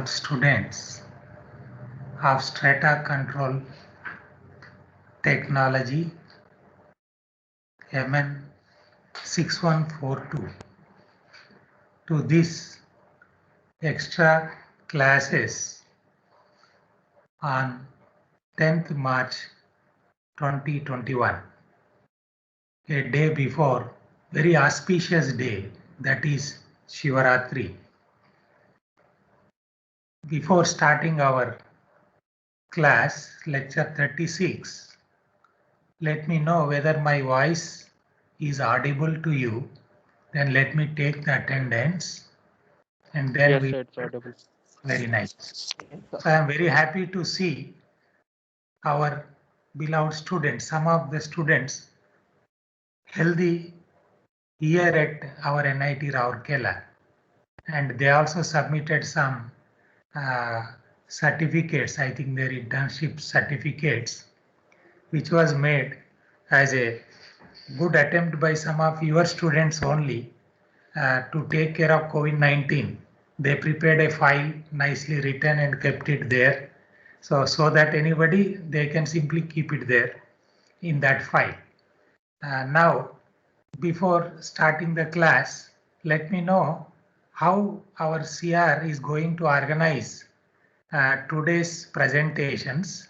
students of Strata Control Technology MN 6142 to this extra classes on 10th March 2021, a day before very auspicious day, that is Shivaratri. Before starting our class, lecture 36, let me know whether my voice is audible to you. Then let me take the attendance and then Yes, we. it's audible. Very nice. So I am very happy to see our beloved students, some of the students healthy here at our NIT Rourkela, and they also submitted some certificates, I think their internship certificates, which was made as a good attempt by some of your students only to take care of COVID-19. They prepared a file nicely written and kept it there. So that anybody, they can simply keep it there in that file. Now, before starting the class, let me know how our CR is going to organize today's presentations.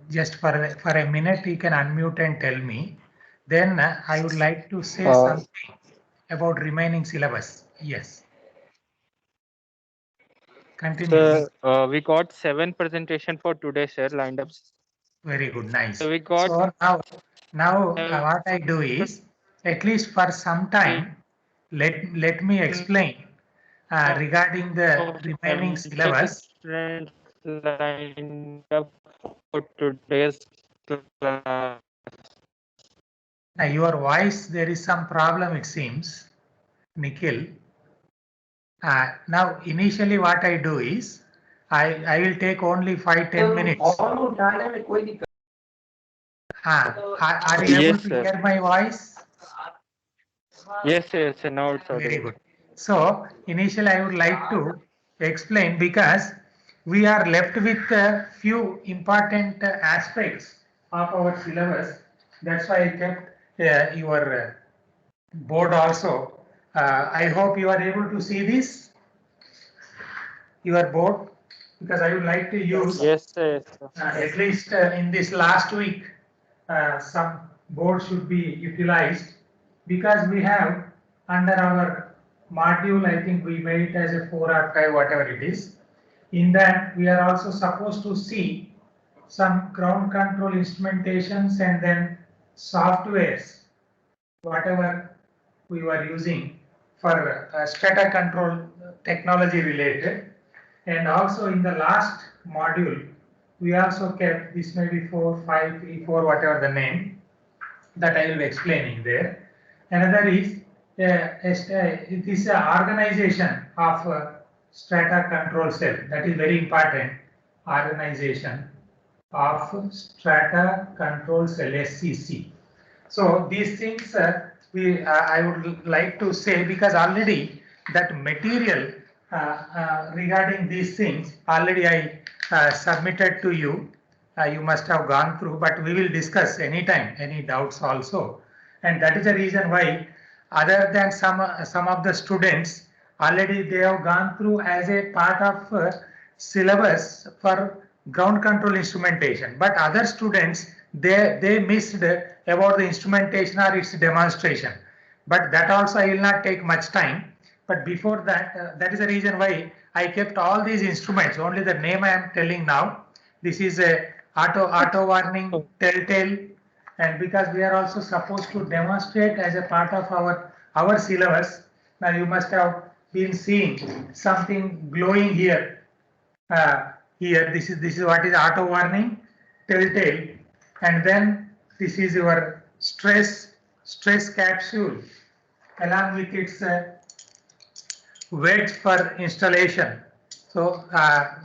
Just for a minute, you can unmute and tell me. Then I would like to say something about remaining syllabus. Yes. Continue. So we got 7 presentation for today, sir, lined up. Very good. Nice. So we got So now what I do is, at least for some time, let me explain regarding the remaining syllabus. lined up for today's class. Now your voice, there is some problem it seems, Nikhil. Now initially what I do is, I will take only 5-10 minutes. Are you able Yes, to sir. hear my voice? Yes, yes, sir. Now it's Very audible. good. So initially I would like to explain, because we are left with a few important aspects of our syllabus. That's why I kept your board also. I hope you are able to see this, your board, because I would like to use Yes, sir. Yes, sir. at least in this last week, some board should be utilized, because we have under our module, I think we made it as a 4 or 5, whatever it is. In that, we are also supposed to see some ground control instrumentations and then softwares, whatever we were using for strata control technology related. And also in the last module, we also kept, this may be 4, 5, 3, 4, whatever the name, that I will be explaining there. Another is it is an organization of strata control cell. That is very important. Organization of strata control cell, SCC. So these things I would like to say, because already that material regarding these things already I submitted to you. You must have gone through, but we will discuss anytime, any doubts also. And that is the reason why, other than some of the students, already they have gone through as a part of syllabus for ground control instrumentation. But other students, they missed about the instrumentation or its demonstration. But that also I will not take much time. But before that, that is the reason why I kept all these instruments. Only the name I am telling now. This is a auto warning, telltale, and because we are also supposed to demonstrate as a part of our syllabus. Now you must have been seeing something glowing here. Here, this is what is auto warning, telltale, and then this is your stress capsule along with its weights for installation. So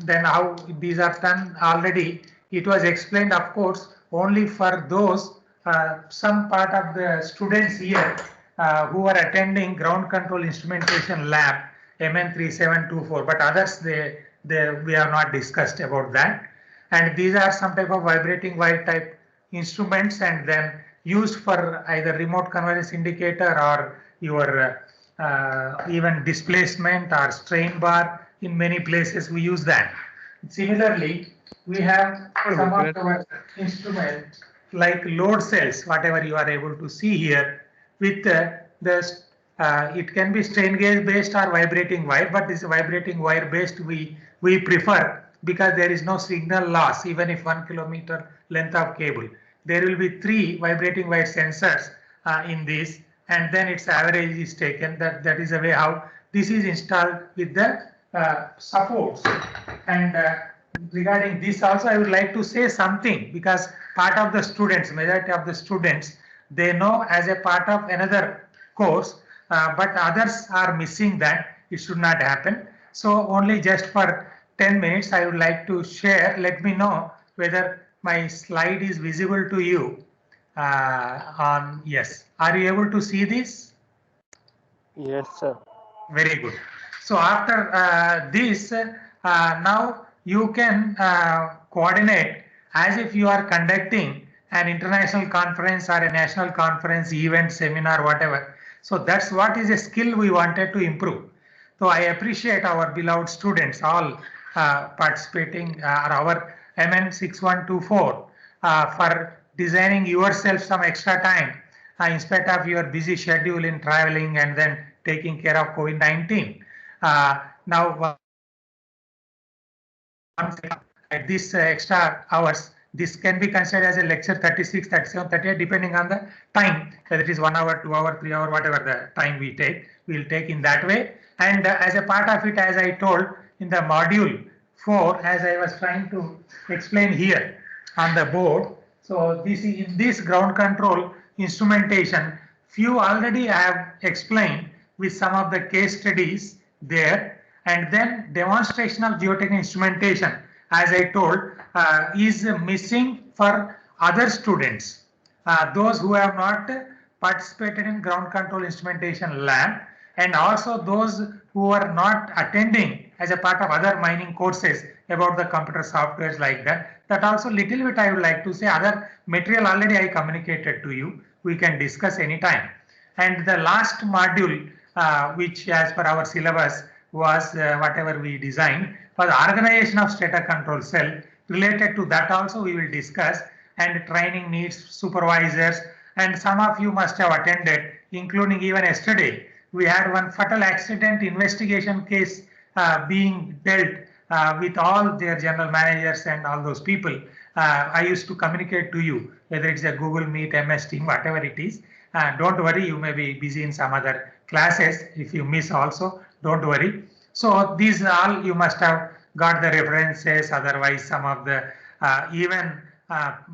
then how these are done already, it was explained, of course, only for those some part of the students here who are attending ground control instrumentation lab. MN3724, but others we have not discussed about that. And these are some type of vibrating wire type instruments, and then used for either remote convergence indicator or your even displacement or strain bar. In many places we use that. Similarly, we have some of our instruments like load cells, whatever you are able to see here, with it can be strain gauge based or vibrating wire, but this vibrating wire based we prefer, because there is no signal loss even if 1 kilometer length of cable. There will be 3 vibrating wire sensors in this, and then its average is taken. That is the way how this is installed with the supports. And regarding this also, I would like to say something, because part of the students, majority of the students, they know as a part of another course, but others are missing that. It should not happen. So only just for 10 minutes, I would like to share. Let me know whether my slide is visible to you. Yes. Are you able to see this? Yes, sir. Very good. So after this, now you can coordinate as if you are conducting an international conference or a national conference, event, seminar, whatever. So that's what is a skill we wanted to improve. So I appreciate our beloved students all participating our MN6124 for designing yourself some extra time in spite of your busy schedule in traveling and then taking care of COVID-19. Now, at this extra hours, this can be considered as a lecture 36, 37, 38, depending on the time, whether it is 1 hour, 2 hour, 3 hour, whatever the time we take, we'll take in that way. And as a part of it, as I told in the module 4, as I was trying to explain here on the board. So this is in this ground control instrumentation, few already I have explained with some of the case studies there, and then demonstration of geotechnical instrumentation, as I told, is missing for other students, those who have not participated in ground control instrumentation lab, and also those who are not attending as a part of other mining courses about the computer softwares like that. That also little bit I would like to say. Other material already I communicated to you. We can discuss anytime. And the last module, which as per our syllabus was whatever we designed, was organization of stator control cell. Related to that also we will discuss, and training needs supervisors, and some of you must have attended, including even yesterday. We had one fatal accident investigation case being dealt with all their general managers and all those people. I used to communicate to you, whether it's a Google Meet, MS Team, whatever it is. Don't worry, you may be busy in some other classes. If you miss also, don't worry. So these all you must have got the references. Otherwise, some of the even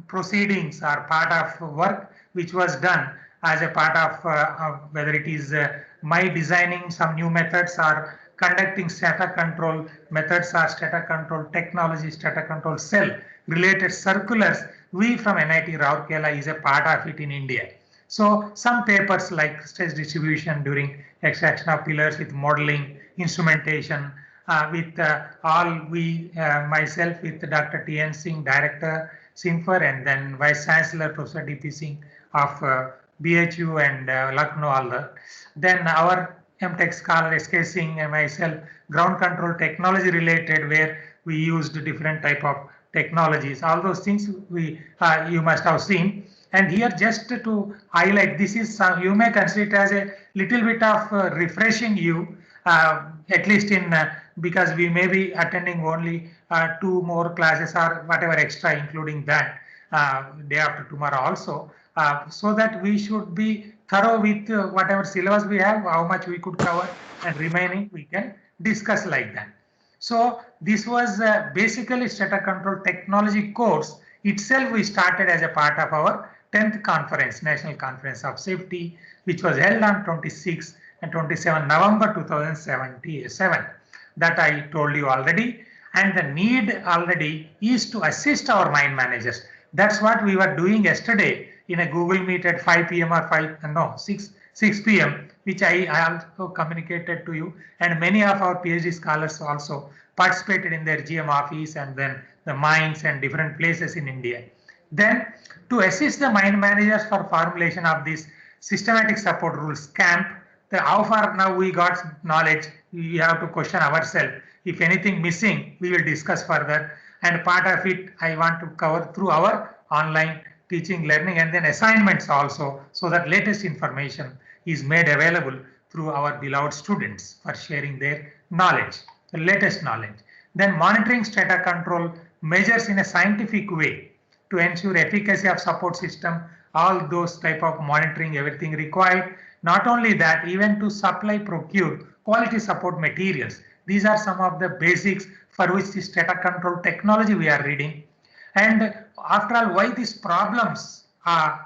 proceedings are part of work which was done as a part of whether it is my designing some new methods or conducting stator control methods or stator control technology, stator control cell related circulars. We from NIT Rourkela is a part of it in India. So some papers like stress distribution during extraction of pillars with modeling, instrumentation, with all we, myself with Dr. T.N. Singh, Director, SINFR, and then Vice Chancellor, Professor D.P. Singh of BHU and Lucknow, all that. Then our MTech scholar S.K. Singh and myself, ground control technology related, where we used different type of technologies. All those things we you must have seen. And here just to highlight, this is you may consider it as a little bit of refreshing you, at least in because we may be attending only 2 more classes or whatever extra, including that day after tomorrow also, so that we should be thorough with whatever syllabus we have, how much we could cover, and remaining we can discuss like that. So this was basically stator control technology course itself. We started as a part of our 10th conference, National Conference of Safety, which was held on 26 and 27 November 2007. That I told you already. And the need already is to assist our mine managers. That's what we were doing yesterday in a Google Meet at 5 p.m. or 6 6 p.m., which I also communicated to you, and many of our PhD scholars also participated in their GM office and then the mines and different places in India. Then to assist the mine managers for formulation of this systematic support rules camp, how far now we got knowledge, we have to question ourselves. If anything missing, we will discuss further. And part of it I want to cover through our online teaching, learning, and then assignments also, so that latest information is made available through our beloved students for sharing their knowledge, the latest knowledge. Then monitoring strata control measures in a scientific way to ensure efficacy of support system, all those type of monitoring, everything required. Not only that, even to supply, procure quality support materials. These are some of the basics for which the strata control technology we are reading. And after all, why these problems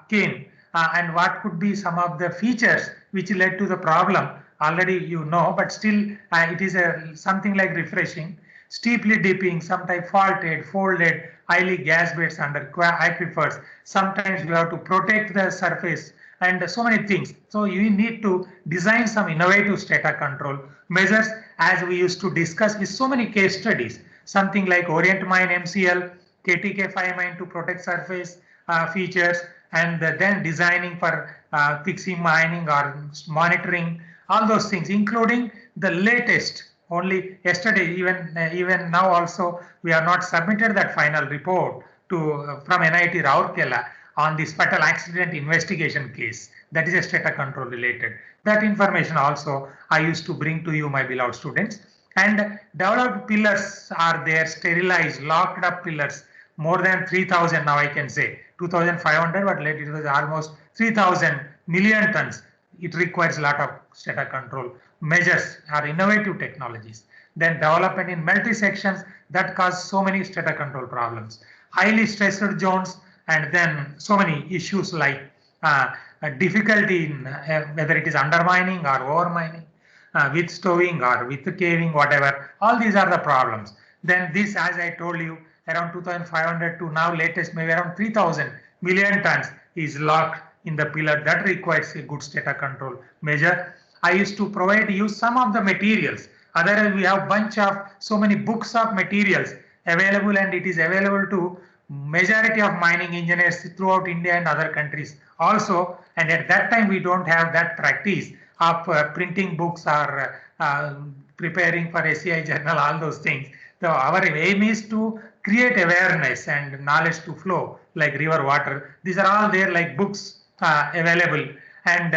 came and what could be some of the features which led to the problem, already you know, but still it is something like refreshing. Steeply dipping, sometimes faulted, folded, highly gas beds under aquifers. Sometimes you have to protect the surface and so many things. So you need to design some innovative strata control measures, as we used to discuss with so many case studies. Something like Orient Mine MCL, KTK5 mine to protect surface features, and then designing for fixing mining or monitoring, all those things, including the latest. Only yesterday, even now also, we have not submitted that final report to from NIT Rourkela on this fatal accident investigation case. That is a strata control related. That information also I used to bring to you, my beloved students. And developed pillars are there, sterilized, locked up pillars, more than 3,000 now I can say, 2,500, but later it was almost 3,000 million tons. It requires a lot of strata control measures or innovative technologies. Then development in multi-sections that cause so many strata control problems. Highly stressed zones, and then so many issues like difficulty in whether it is undermining or overmining, with stowing or with caving, whatever. All these are the problems. Then this, as I told you, around 2,500 to now latest maybe around 3,000 million tons is locked in the pillar. That requires a good strata control measure. I used to provide you some of the materials. Otherwise, we have bunch of so many books of materials available, and it is available to majority of mining engineers throughout India and other countries also. And at that time, we don't have that practice of printing books or preparing for SCI journal, all those things. So our aim is to create awareness and knowledge to flow like river water. These are all there like books available, and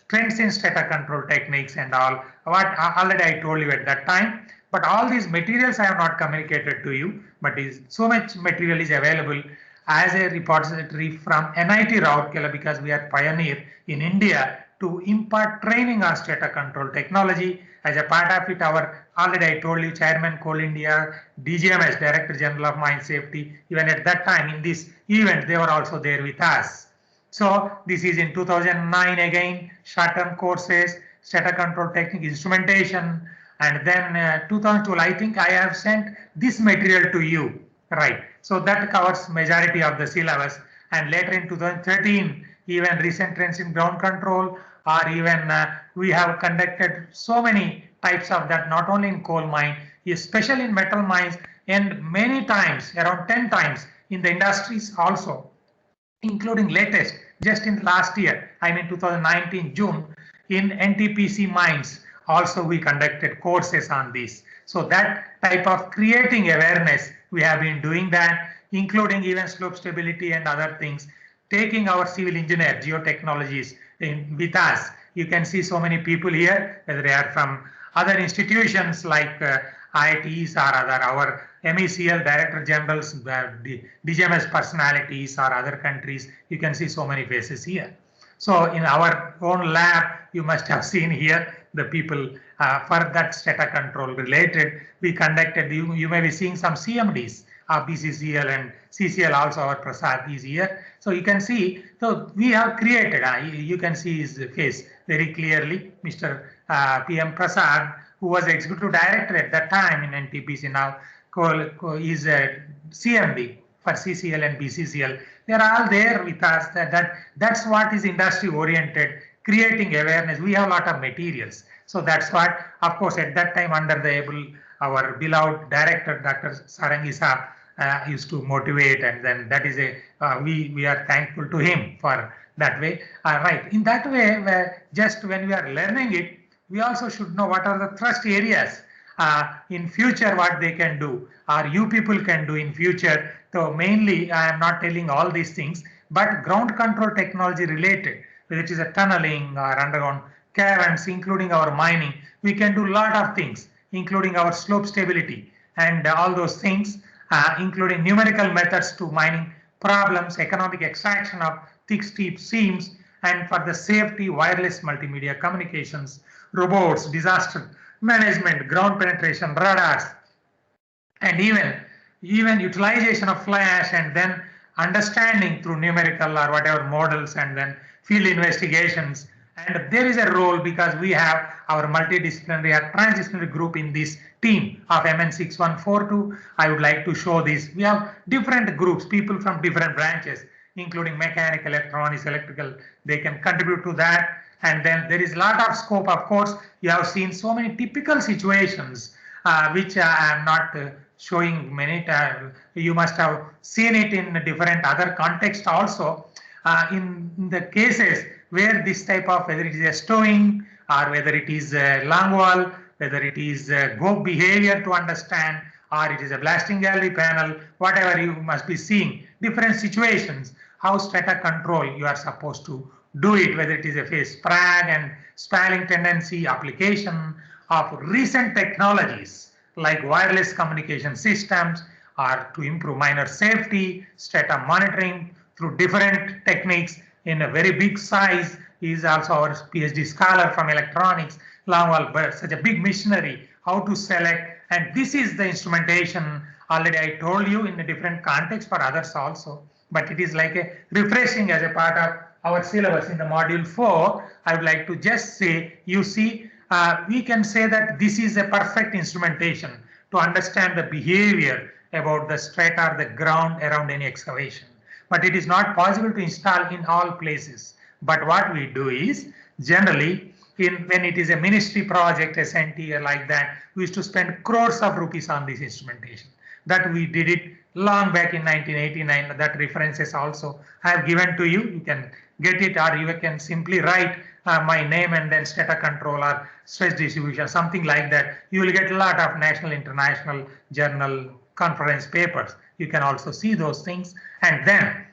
trends in strata control techniques and all, what already I told you at that time. But all these materials I have not communicated to you, but so much material is available as a repository from NIT Rourkela, because we are pioneer in India to impart training on strata control technology. As a part of it, our already I told you, Chairman Coal India, DGMS, Director General of Mine Safety, even at that time in this event, they were also there with us. So this is in 2009 again, short-term courses, strata control technique instrumentation, and then 2012, I think I have sent this material to you, right? So that covers majority of the syllabus. And later in 2013, even recent trends in ground control, or even we have conducted so many types of that, not only in coal mine, especially in metal mines, and many times, around 10 times in the industries also, including latest, just in last year, I mean 2019 June, in NTPC mines, also we conducted courses on this. So that type of creating awareness, we have been doing that, including even slope stability and other things, taking our civil engineer geotechnologies with us. You can see so many people here, whether they are from other institutions like IITs or other, our MECL Director Generals, DGMS personalities or other countries. You can see so many faces here. So in our own lab, you must have seen here the people for that strata control related. We conducted, you may be seeing some CMDs, BCCL and CCL also, our Prasad is here. So you can see, so we have created, you can see his face very clearly, Mr. PM Prasad, who was executive director at that time in NTPC, now is a CMD for CCL and BCCL. They are all there with us. That's what is industry oriented, creating awareness. We have a lot of materials. So that's what, of course, at that time under the able, our beloved director, Dr. Sarangi Saab, used to motivate, and then that is a, we are thankful to him for that way. Right. In that way, where just when we are learning it, we also should know what are the thrust areas in future, what they can do, or you people can do in future. So mainly, I am not telling all these things, but ground control technology related, whether it is a tunneling or underground caverns, including our mining, we can do a lot of things, including our slope stability and all those things, including numerical methods to mining problems, economic extraction of thick steep seams, and for the safety, wireless multimedia communications, robots, disaster management, ground penetration, radars, and even utilization of flash, and then understanding through numerical or whatever models, and then field investigations. And there is a role because we have our multidisciplinary or transdisciplinary group in this team of MN6142. I would like to show this. We have different groups, people from different branches, including mechanical, electronics, electrical. They can contribute to that. And then there is a lot of scope. Of course, you have seen so many typical situations, which I am not showing many times. You must have seen it in different other contexts also. In the cases where this type of, whether it is a stowing or whether it is a long wall, whether it is a GOP behavior to understand, or it is a blasting gallery panel, whatever you must be seeing, different situations, how strata control you are supposed to do it, whether it is a phase sprag and spalling tendency, application of recent technologies like wireless communication systems, or to improve miner safety, strata monitoring through different techniques in a very big size. He is also our PhD scholar from electronics, long wall, such a big machinery, how to select. And this is the instrumentation. Already I told you in a different context for others also, but it is like a refreshing as a part of our syllabus in the module 4. I would like to just say, you see, we can say that this is a perfect instrumentation to understand the behavior about the strata or the ground around any excavation. But it is not possible to install in all places. But what we do is, generally, when it is a ministry project, SNT or like that, we used to spend crores of rupees on this instrumentation. That we did it long back in 1989. That references also I have given to you. You can get it, or you can simply write my name and then strata control or stress distribution, something like that. You will get a lot of national, international journal conference papers. You can also see those things, and then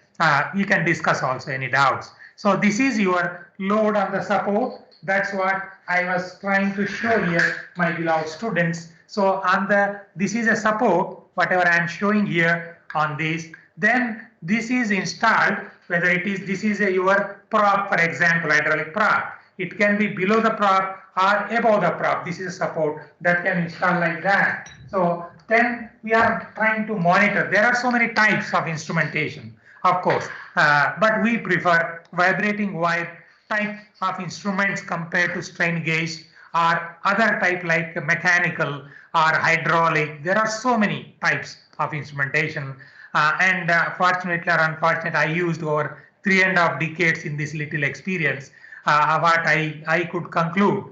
you can discuss also any doubts. So this is your load on the support. That's what I was trying to show here, my beloved students. So on the, this is a support, whatever I am showing here on this, then this is installed, whether it is, this is your prop, for example, hydraulic prop. It can be below the prop or above the prop. This is a support that can install like that. So then we are trying to monitor. There are so many types of instrumentation, of course, but we prefer vibrating wire type of instruments compared to strain gauge or other type like mechanical or hydraulic. There are so many types of instrumentation, and fortunately or unfortunately, I used over 3.5 decades in this little experience. What I could conclude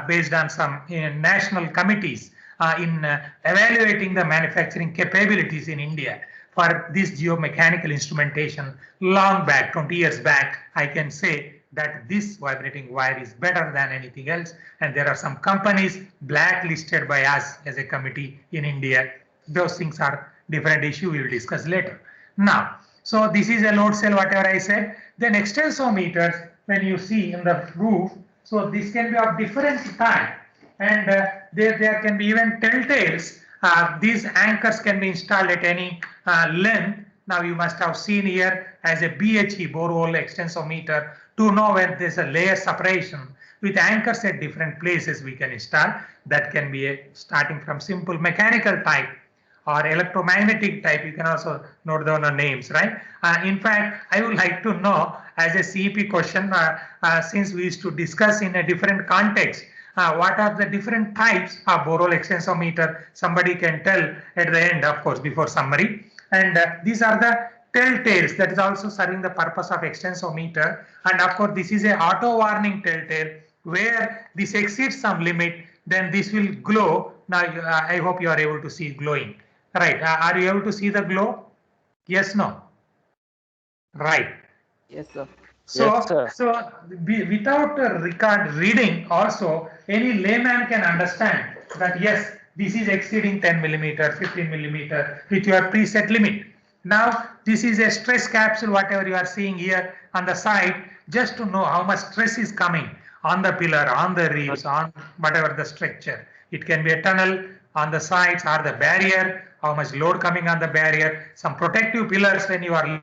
based on some national committees in evaluating the manufacturing capabilities in India for this geomechanical instrumentation long back, 20 years back, I can say that this vibrating wire is better than anything else. And there are some companies blacklisted by us as a committee in India. Those things are different issue we will discuss later. Now, so this is a load cell, whatever I said. Then extensometers, when you see in the roof, so this can be of different type, and there can be even telltales. These anchors can be installed at any length. Now you must have seen here as a BHE, borehole extensometer, to know when there's a layer separation. With anchors at different places we can install. That can be starting from simple mechanical type or electromagnetic type. You can also note down the names, right? In fact, I would like to know as a CEP question, since we used to discuss in a different context, what are the different types of borehole extensometer? Somebody can tell at the end, of course, before summary. And these are the telltales that is also serving the purpose of extensometer. And of course, this is a auto warning telltale where this exceeds some limit, then this will glow. Now, I hope you are able to see glowing. Right. Are you able to see the glow? Yes, no. Right. Yes, sir. So, Yes, sir. without a record reading also, any layman can understand that yes, this is exceeding 10 millimeter, 15 millimeter with your preset limit. Now, this is a stress capsule, whatever you are seeing here on the side, just to know how much stress is coming on the pillar, on the reefs, on whatever the structure. It can be a tunnel on the sides or the barrier, how much load coming on the barrier, some protective pillars when you are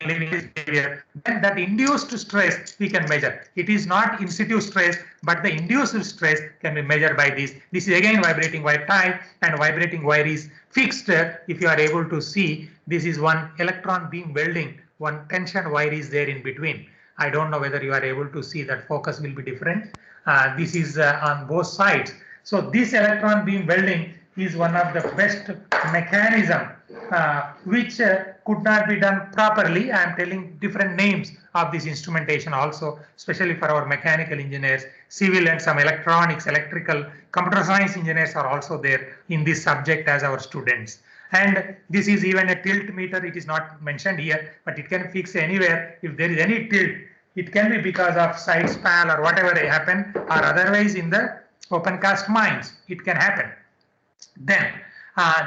living this area, then that induced stress we can measure. It is not in situ stress, but the induced stress can be measured by this. This is again vibrating wire type, and vibrating wire is fixed. If you are able to see, this is one electron beam welding, one tension wire is there in between. I don't know whether you are able to see, that focus will be different. This is on both sides. So this electron beam welding is one of the best mechanism which could not be done properly. I am telling different names of this instrumentation also, especially for our mechanical engineers, civil and some electronics, electrical, computer science engineers are also there in this subject as our students. And this is even a tilt meter. It is not mentioned here, but it can fix anywhere. If there is any tilt, it can be because of side spall or whatever happen, or otherwise in the open cast mines, it can happen. Then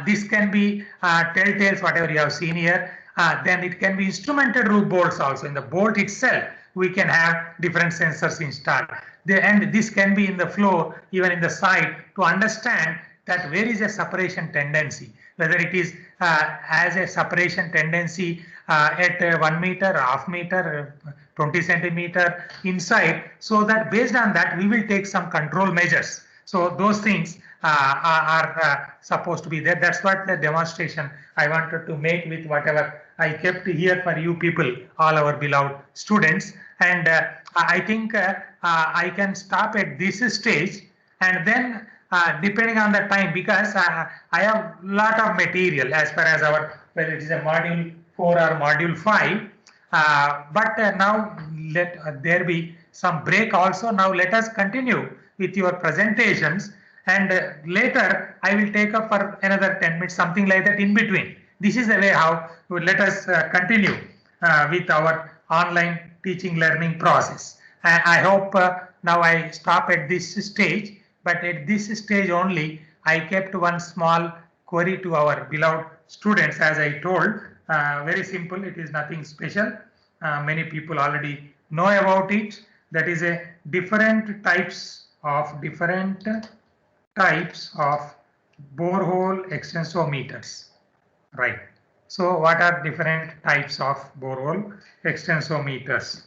this can be telltales, whatever you have seen here. Then it can be instrumented roof bolts also. In the bolt itself, we can have different sensors installed. And this can be in the floor, even in the side, to understand that where is a separation tendency, whether it is as a separation tendency at 1 meter, half meter, 20 centimeter inside, so that based on that we will take some control measures. So those things are supposed to be there. That's what the demonstration I wanted to make with whatever I kept here for you people, all our beloved students. And I think I can stop at this stage, and then depending on the time, because I have lot of material as far as our, whether it is a module 4 or module 5. But now let there be some break also. Now let us continue with your presentations, and later I will take up for another 10 minutes, something like that in between. This is the way how let us continue with our online teaching learning process. I hope now I stop at this stage, but at this stage only I kept one small query to our beloved students. As I told, very simple, it is nothing special. Many people already know about it. That is a different types of borehole extensometers, right? So what are different types of borehole extensometers,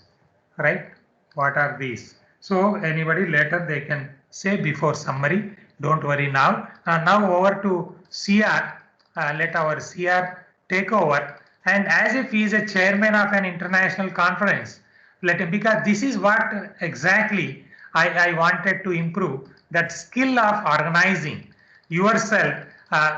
right? What are these? So anybody later they can say before summary. Don't worry now. Now over to CR. Let our CR take over. And as if he is a chairman of an international conference, let him, because this is what exactly I wanted to improve, that skill of organizing yourself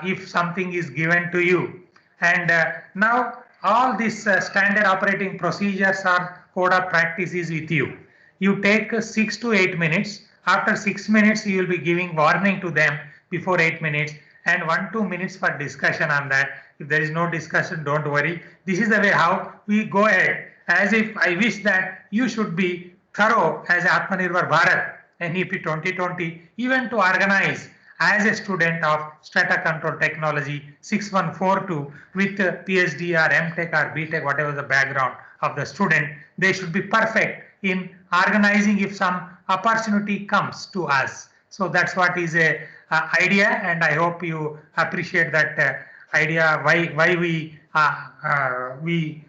if something is given to you. And now all these standard operating procedures or code of practice is with you. You take 6 to 8 minutes. After 6 minutes, you will be giving warning to them before 8 minutes, and 1-2 minutes for discussion on that. If there is no discussion, don't worry. This is the way how we go ahead. As if I wish that you should be thorough as Atmanirbhar Bharat NEP 2020, even to organize as a student of Strata Control Technology 6142 with PhD or MTech or BTech, whatever the background of the student, they should be perfect in organizing if some opportunity comes to us. So that's what is a idea, and I hope you appreciate that idea. Why we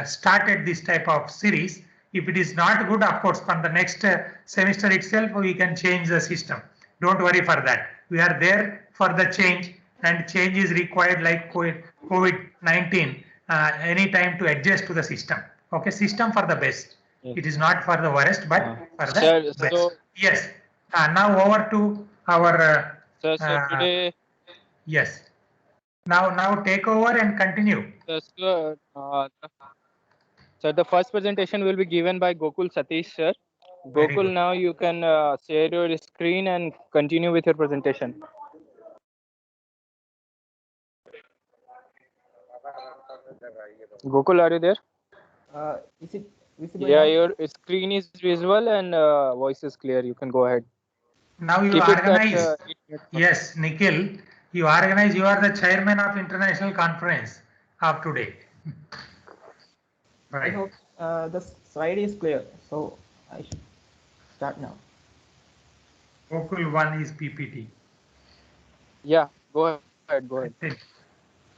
started this type of series. If it is not good, of course, from the next semester itself, we can change the system. Don't worry for that. We are there for the change, and change is required like COVID-19, any time to adjust to the system. Okay, system for the best. Yes. It is not for the worst, but for the Sir, best. so Yes. Now over to our sir, so today yes. Now take over and continue. So, the first presentation will be given by Gokul Satish sir. Very Gokul, good. now you can share your screen and continue with your presentation. Gokul, are you there? Is it visible Yeah, now? your screen is visual and voice is clear. You can go ahead. Now you Keep it at organize. 8 minutes. Yes, Nikhil, you organize. You are the chairman of international conference of today. I Right. hope the slide is clear. So I should start now. Gokul 1 is PPT. Yeah, go ahead. Go ahead. That's it.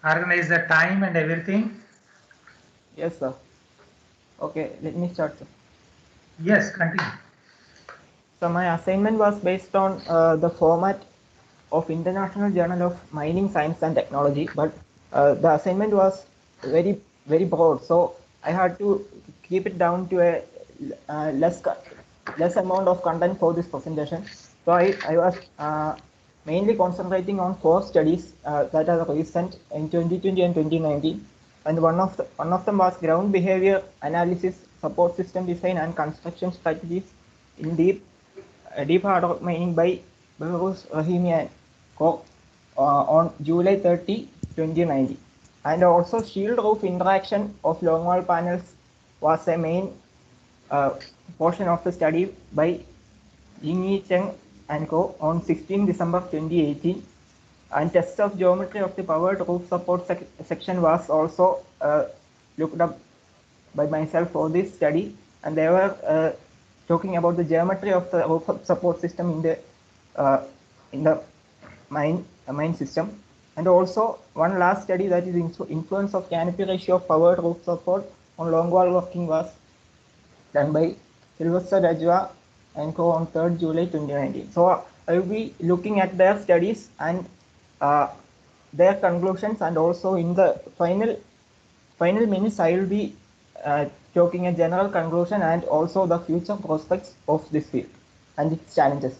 Organize the time and everything. Yes, sir. Okay, let me start, sir. Yes, continue. So my assignment was based on the format of International Journal of Mining Science and Technology, but the assignment was very broad. So I had to keep it down to a less amount of content for this presentation. So I was mainly concentrating on 4 studies that are recent in 2020 and 2019, and one of them was ground behavior analysis, support system design, and construction strategies in deep hard rock mining by Behruz Rahimi and Co. On July 30, 2019. And also shield roof interaction of longwall panels was a main uh, portion of the study by Yingyi Cheng and Co. on 16 December 2018. And test of geometry of the powered roof support section was also looked up by myself for this study, and they were talking about the geometry of the roof support system in the mine system, and also one last study, that is influence of canopy ratio of powered roof support on longwall working, was done by Sylvester Rajwa and Co on 3rd July 2019. So I will be looking at their studies and uh, their conclusions, and also in the final minutes I will be talking a general conclusion and also the future prospects of this field and its challenges.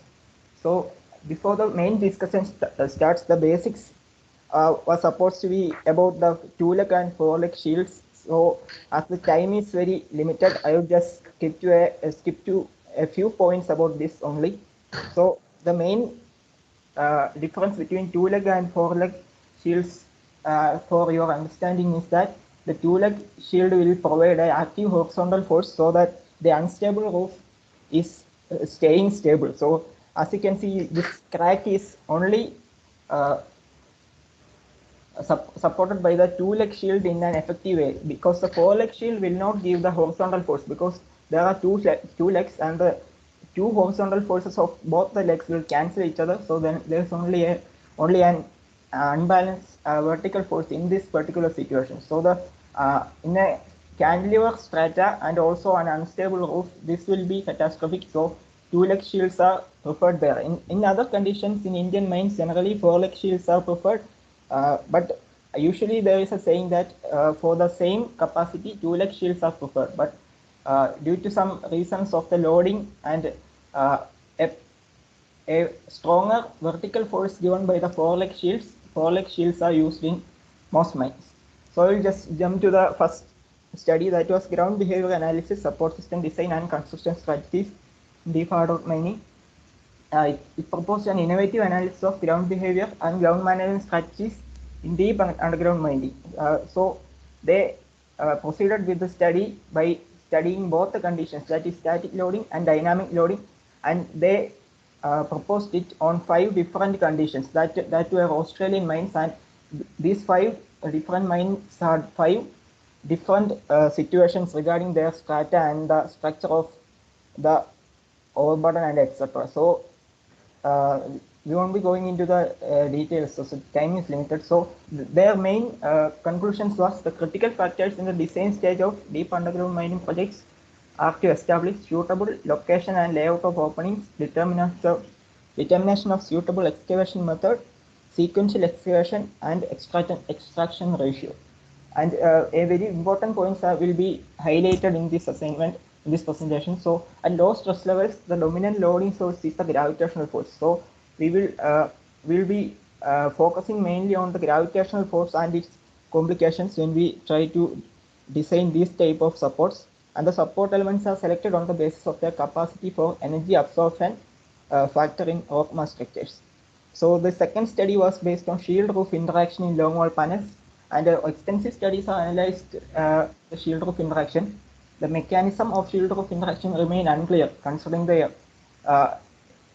So before the main discussion starts, the basics was supposed to be about the 2-leg and 4-leg shields. So as the time is very limited, I will just skip to a few points about this only. So the main difference between 2-leg and 4-leg shields, for your understanding, is that the 2-leg shield will provide an active horizontal force so that the unstable roof is staying stable. So as you can see, this crack is only supported by the 2-leg shield in an effective way, because the 4-leg shield will not give the horizontal force, because there are two legs, and the two horizontal forces of both the legs will cancel each other. So then there's only an unbalanced vertical force in this particular situation. So the in a cantilever strata and also an unstable roof, this will be catastrophic. So 2-leg shields are preferred there. In other conditions, in Indian mines, generally 4-leg shields are preferred. But usually there is a saying that for the same capacity, 2-leg shields are preferred. But due to some reasons of the loading and uh, a, a stronger vertical force given by the 4-leg shields are used in most mines. So I will just jump to the first study, that was ground behavior analysis, support system design, and construction strategies in deep hard rock mining. It proposed an innovative analysis of ground behavior and ground management strategies in deep underground mining. So they proceeded with the study by studying both the conditions, that is static loading and dynamic loading, and they proposed it on 5 different conditions that were Australian mines, and these 5 different mines had 5 different situations regarding their strata and the structure of the overburden and etc. So we won't be going into the details, so time is limited. So their main conclusions was the critical factors in the design stage of deep underground mining projects are to establish suitable location and layout of openings, determination of suitable excavation method, sequential excavation, and extraction ratio. And a very important points will be highlighted in this assignment, in this presentation. So at low stress levels, the dominant loading source is the gravitational force. So we will be focusing mainly on the gravitational force and its complications when we try to design these type of supports, and the support elements are selected on the basis of their capacity for energy absorption factor in rock mass structures. So the second study was based on shield roof interaction in long wall panels, and extensive studies are analyzed the shield roof interaction. The mechanism of shield roof interaction remain unclear considering the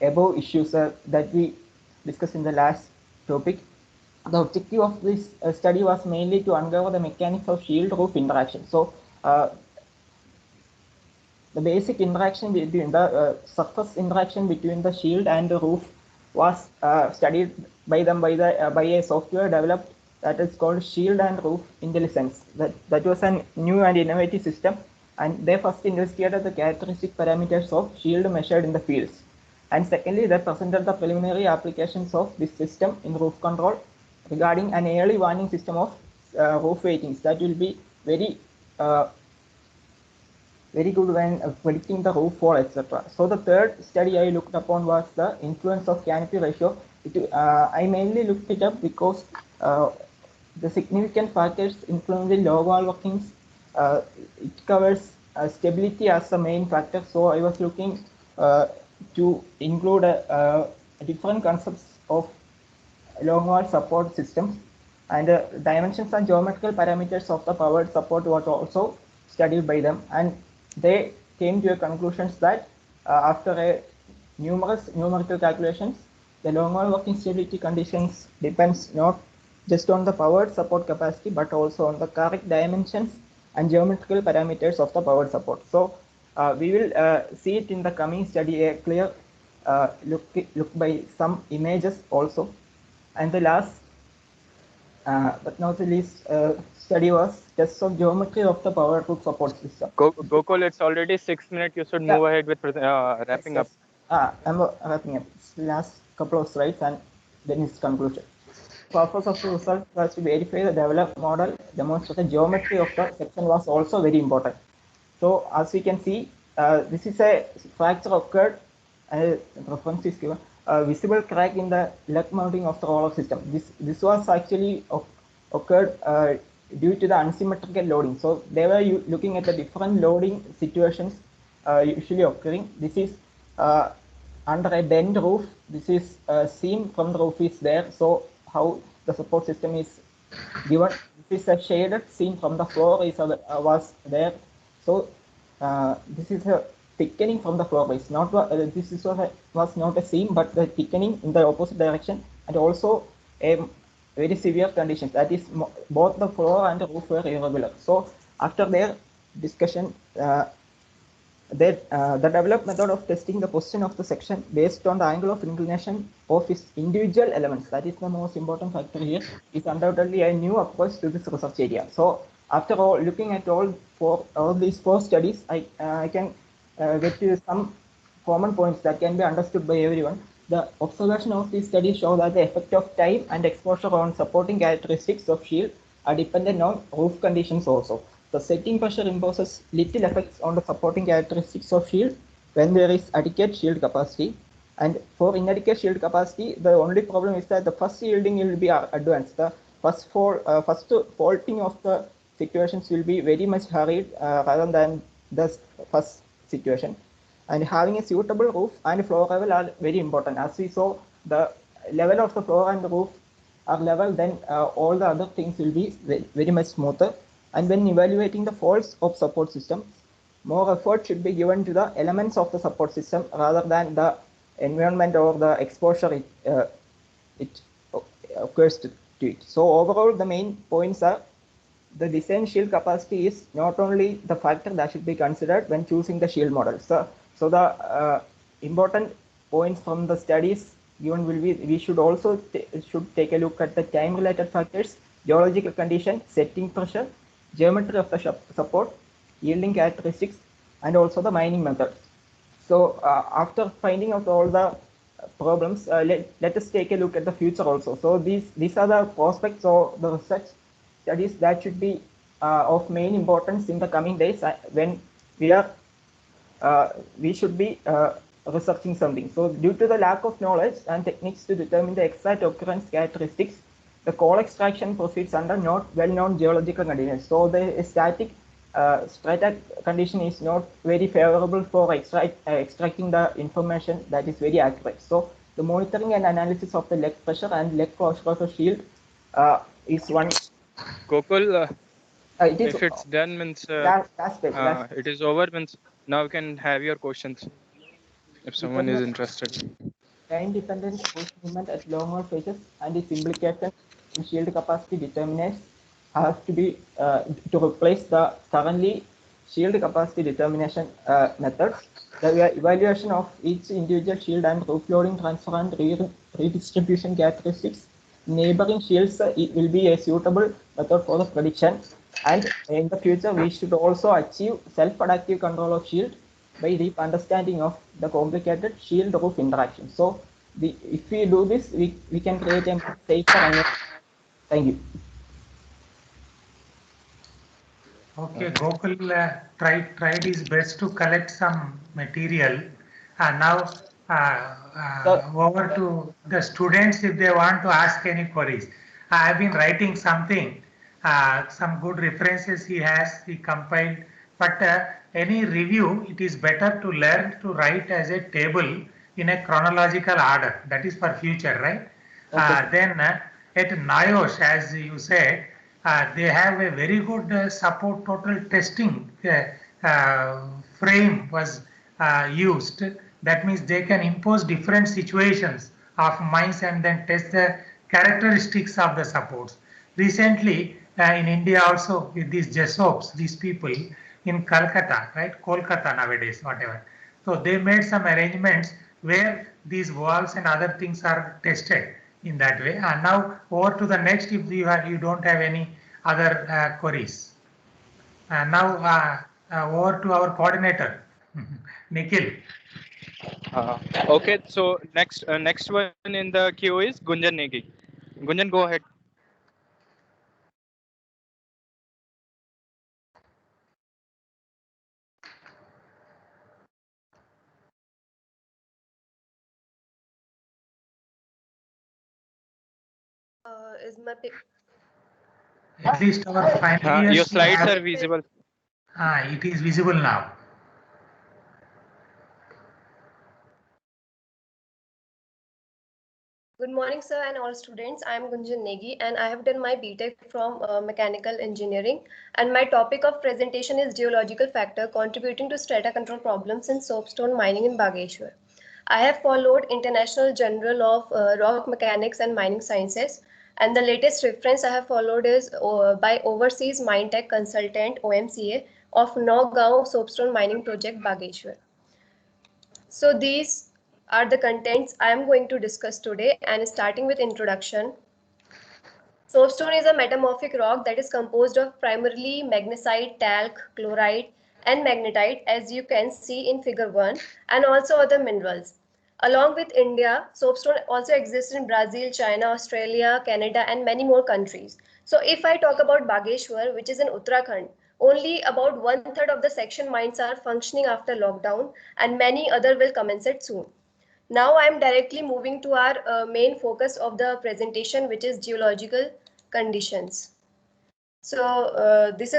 above issues that we discussed in the last topic. The objective of this study was mainly to uncover the mechanics of shield roof interaction. So the basic interaction between the surface interaction between the shield and the roof was studied by them by a software developed that is called Shield and Roof IntelliSense. That was a new and innovative system, and they first investigated the characteristic parameters of shield measured in the fields. And secondly, they presented the preliminary applications of this system in roof control regarding an early warning system of roof weightings that will be very good when predicting the roof fall, etc. So the third study I looked upon was the influence of canopy ratio. I mainly looked it up because the significant factors influencing low wall workings, it covers stability as the main factor. So I was looking to include different concepts of long wall support systems, and dimensions and geometrical parameters of the powered support was also studied by them, and they came to a conclusions that after a numerous numerical calculations, the long wall working stability conditions depends not just on the powered support capacity but also on the correct dimensions and geometrical parameters of the powered support. So we will see it in the coming study, a clear look by some images also. And the last but not the least study was tests of geometry of the power roof support system. Gokul, it's already 6 minutes. You should move ahead with wrapping up. I'm wrapping up. It's the last couple of slides and then it's conclusion. Purpose of the result was to verify the developed model, demonstrate the geometry of the section was also very important. So as we can see, this is a fracture occurred, reference is given, visible crack in the lug mounting of the roller system. This was actually occurred due to the unsymmetrical loading. So they were looking at the different loading situations usually occurring. This is under a bend roof. This is seam from the roof is there. So how the support system is given. This is a shaded seam from the floor is was there. So this is a thickening from the floor base. Not this is was not a seam, but the thickening in the opposite direction, and also a very severe condition. That is, both the floor and the roof were irregular. So after their discussion, the developed method of testing the position of the section based on the angle of inclination of its individual elements, that is the most important factor here, is undoubtedly a new approach to this research area. So after all, looking at all these four studies, I can get to some common points that can be understood by everyone. The observation of these studies show that the effect of time and exposure on supporting characteristics of shield are dependent on roof conditions also. The setting pressure imposes little effects on the supporting characteristics of shield when there is adequate shield capacity. And for inadequate shield capacity, the only problem is that the first yielding will be advanced. The first faulting of the situations will be very much hurried rather than the first situation. And having a suitable roof and floor level are very important. As we saw, the level of the floor and the roof are level, then all the other things will be very much smoother. And when evaluating the faults of support system, more effort should be given to the elements of the support system rather than the environment or the exposure it occurs to it. So overall, the main points are the design shield capacity is not only the factor that should be considered when choosing the shield model. So the important points from the studies given will be, we should also should take a look at the time related factors, geological condition, setting pressure, geometry of the support, yielding characteristics, and also the mining method. So after finding out all the problems, let us take a look at the future also. So these are the prospects or the research studies that should be of main importance in the coming days when we should be researching something. So due to the lack of knowledge and techniques to determine the exact occurrence characteristics, the coal extraction proceeds under not well-known geological conditions. So the static strata condition is not very favorable for extracting the information that is very accurate. So the monitoring and analysis of the leg pressure and leg closure of the shield is one. Gokul, It is if it's done means last it is over means now you can have your questions if someone is interested. Time-dependent force movement at long-haul phases and its implication in shield capacity determinants has to be to replace the currently shield capacity determination methods. The evaluation of each individual shield and roof loading transfer and redistribution characteristics neighboring shields it will be a suitable method for the prediction. And in the future, we should also achieve self-adaptive control of shield by deep understanding of the complicated shield roof interaction. So if we do this, we can create a safer environment. Thank you. Okay, Gokul tried his best to collect some material. Now over to the students if they want to ask any queries. I have been writing something, some good references he compiled, but any review, it is better to learn to write as a table in a chronological order. That is for future, right? Okay. Then at NIOSH, as you said, they have a very good support total testing frame was used. That means they can impose different situations of mines and then test the characteristics of the supports. Recently, in India also with these JESOPs, these people in Calcutta, right, Kolkata nowadays, whatever. So they made some arrangements where these walls and other things are tested in that way. And now over to the next, if you don't have any other queries. Now over to our coordinator, Nikhil. Okay, so next one in the queue is Gunjan Negi. Gunjan, go ahead. Is my pic? At least our final years. Your slides are visible. It is visible now. Good morning, sir, and all students. I am Gunjan Negi, and I have done my BTech from Mechanical Engineering. And my topic of presentation is geological factor contributing to strata control problems in soapstone mining in Bageshwar. I have followed International Journal of Rock Mechanics and Mining Sciences, and the latest reference I have followed is by Overseas Mine Tech Consultant (OMCA) of Nagaon Soapstone Mining Project, Bageshwar. So these are the contents I am going to discuss today, and starting with introduction. Soapstone is a metamorphic rock that is composed of primarily magnesite, talc, chloride, and magnetite, as you can see in figure 1, and also other minerals. Along with India, soapstone also exists in Brazil, China, Australia, Canada, and many more countries. So if I talk about Bageshwar, which is in Uttarakhand, only about 1/3 of the section mines are functioning after lockdown, and many other will commence it soon. Now I am directly moving to our main focus of the presentation, which is geological conditions. So this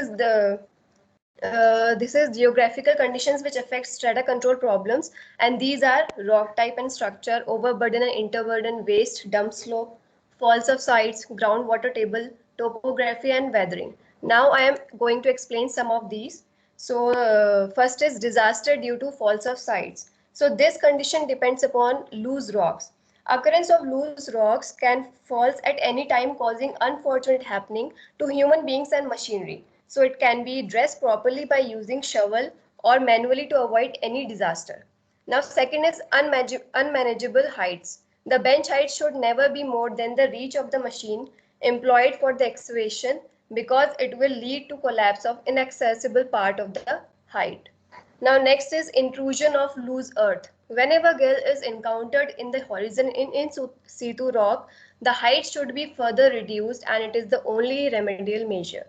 is geographical conditions which affect strata control problems, and these are rock type and structure, overburden and interburden, waste, dump slope, faults of sites, groundwater table, topography, and weathering. Now I am going to explain some of these. So first is disaster due to faults of sites. So this condition depends upon loose rocks. Occurrence of loose rocks can falls at any time, causing unfortunate happening to human beings and machinery. So it can be addressed properly by using shovel or manually to avoid any disaster. Now second is unmanageable heights. The bench height should never be more than the reach of the machine employed for the excavation, because it will lead to collapse of inaccessible part of the height. Now next is intrusion of loose earth. Whenever gale is encountered in the horizon in situ rock, the height should be further reduced, and it is the only remedial measure.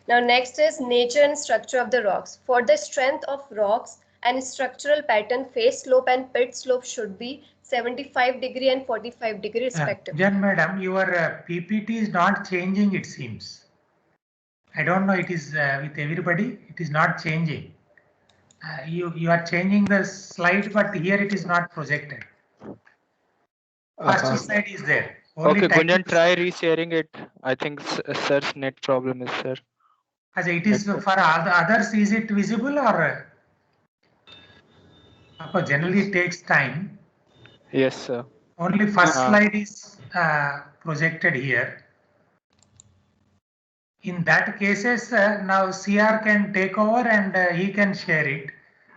Now next is nature and structure of the rocks. For the strength of rocks, and structural pattern face slope and pit slope should be 75° and 45° respectively. Jan madam, your PPT is not changing, it seems. I don't know, it is with everybody, it is not changing. You are changing the slide, but here it is not projected. First slide is there. Only Okay, Gunjan, type try resharing it. I think sir's net problem is, sir. as it is for all the others, is it visible or? Generally it takes time. Yes, sir. Only first Uh, slide is projected here. In that cases, now CR can take over and he can share it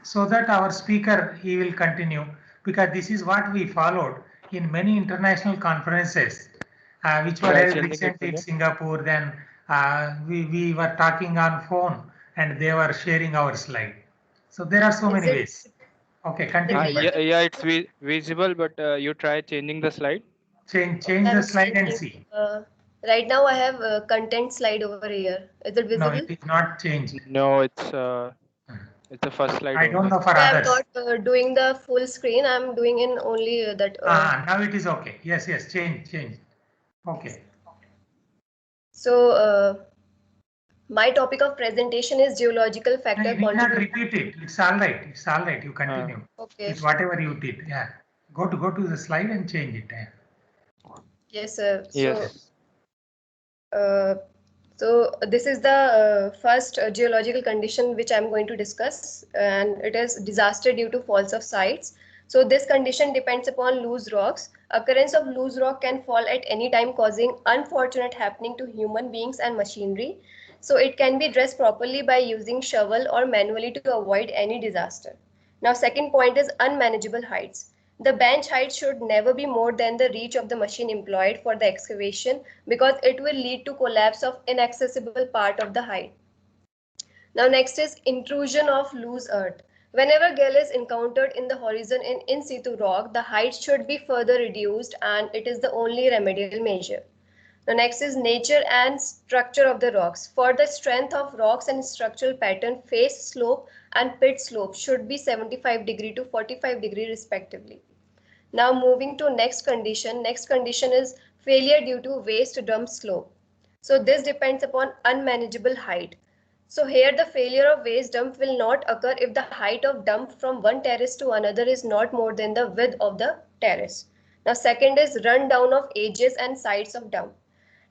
so that our speaker, he will continue, because this is what we followed in many international conferences, which were Try held changing it, recently in Gunjan. Singapore. Then we were talking on phone and they were sharing our slide. So there are so Is many it ways. Okay, continue. Yeah, it's visible, but you try changing the slide. Change Okay, the I'm slide and changing. see. Right now I have a content slide over here. Is it No, visible? it is not changed. No, it's the first slide I don't only. know for Okay, I'm others. not doing the full screen. I'm doing in only that. Now it is okay. Yes, change. Okay. So my topic of presentation is geological factor You need not contributing. repeat it. It's all right. It's all right. You continue. Okay. It's whatever you did. Yeah. Go to the slide and change it. Yeah. Yes, sir. Yes. So this is the first geological condition which I'm going to discuss, and it is disaster due to falls of sites. So this condition depends upon loose rocks. Occurrence of loose rock can fall at any time, causing unfortunate happening to human beings and machinery. So it can be addressed properly by using shovel or manually to avoid any disaster. Now, second point is unmanageable heights. The bench height should never be more than the reach of the machine employed for the excavation, because it will lead to collapse of inaccessible part of the height. Now next is intrusion of loose earth. Whenever gale is encountered in the horizon in situ rock, the height should be further reduced, and it is the only remedial measure. The next is nature and structure of the rocks. For the strength of rocks and structural pattern, face slope and pit slope should be 75° to 45° respectively. Now moving to next condition. Next condition is failure due to waste dump slope. So this depends upon unmanageable height. So here the failure of waste dump will not occur if the height of dump from one terrace to another is not more than the width of the terrace. Now second is rundown of edges and sides of dump.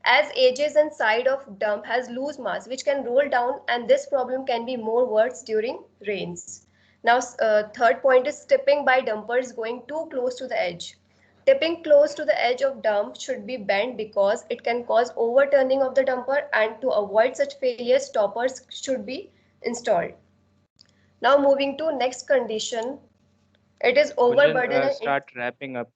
As edges and side of dump has loose mass which can roll down, and this problem can be more worse during rains. Now third point is tipping by dumpers going too close to the edge. Tipping close to the edge of dump should be bent because it can cause overturning of the dumper, and to avoid such failures, stoppers should be installed. Now moving to next condition, it is overburden Gunjan, and start wrapping up.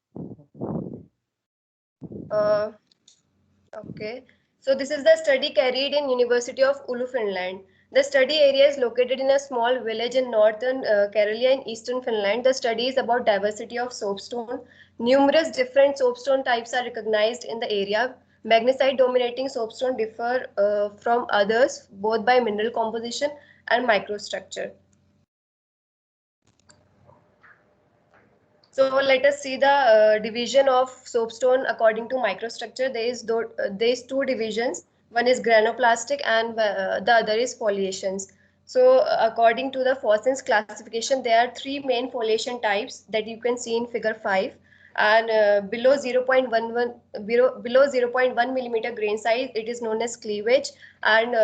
Okay, so this is the study carried in University of Oulu, Finland. The study area is located in a small village in northern Karelia in eastern Finland. The study is about diversity of soapstone. Numerous different soapstone types are recognized in the area. Magnesite dominating soapstone differ from others both by mineral composition and microstructure. So let us see the division of soapstone according to microstructure. There is two divisions. One is granoplastic and the other is foliations. So according to the Fossen's classification, there are three main foliation types that you can see in figure 5. And below 0.1 millimeter grain size, it is known as cleavage, and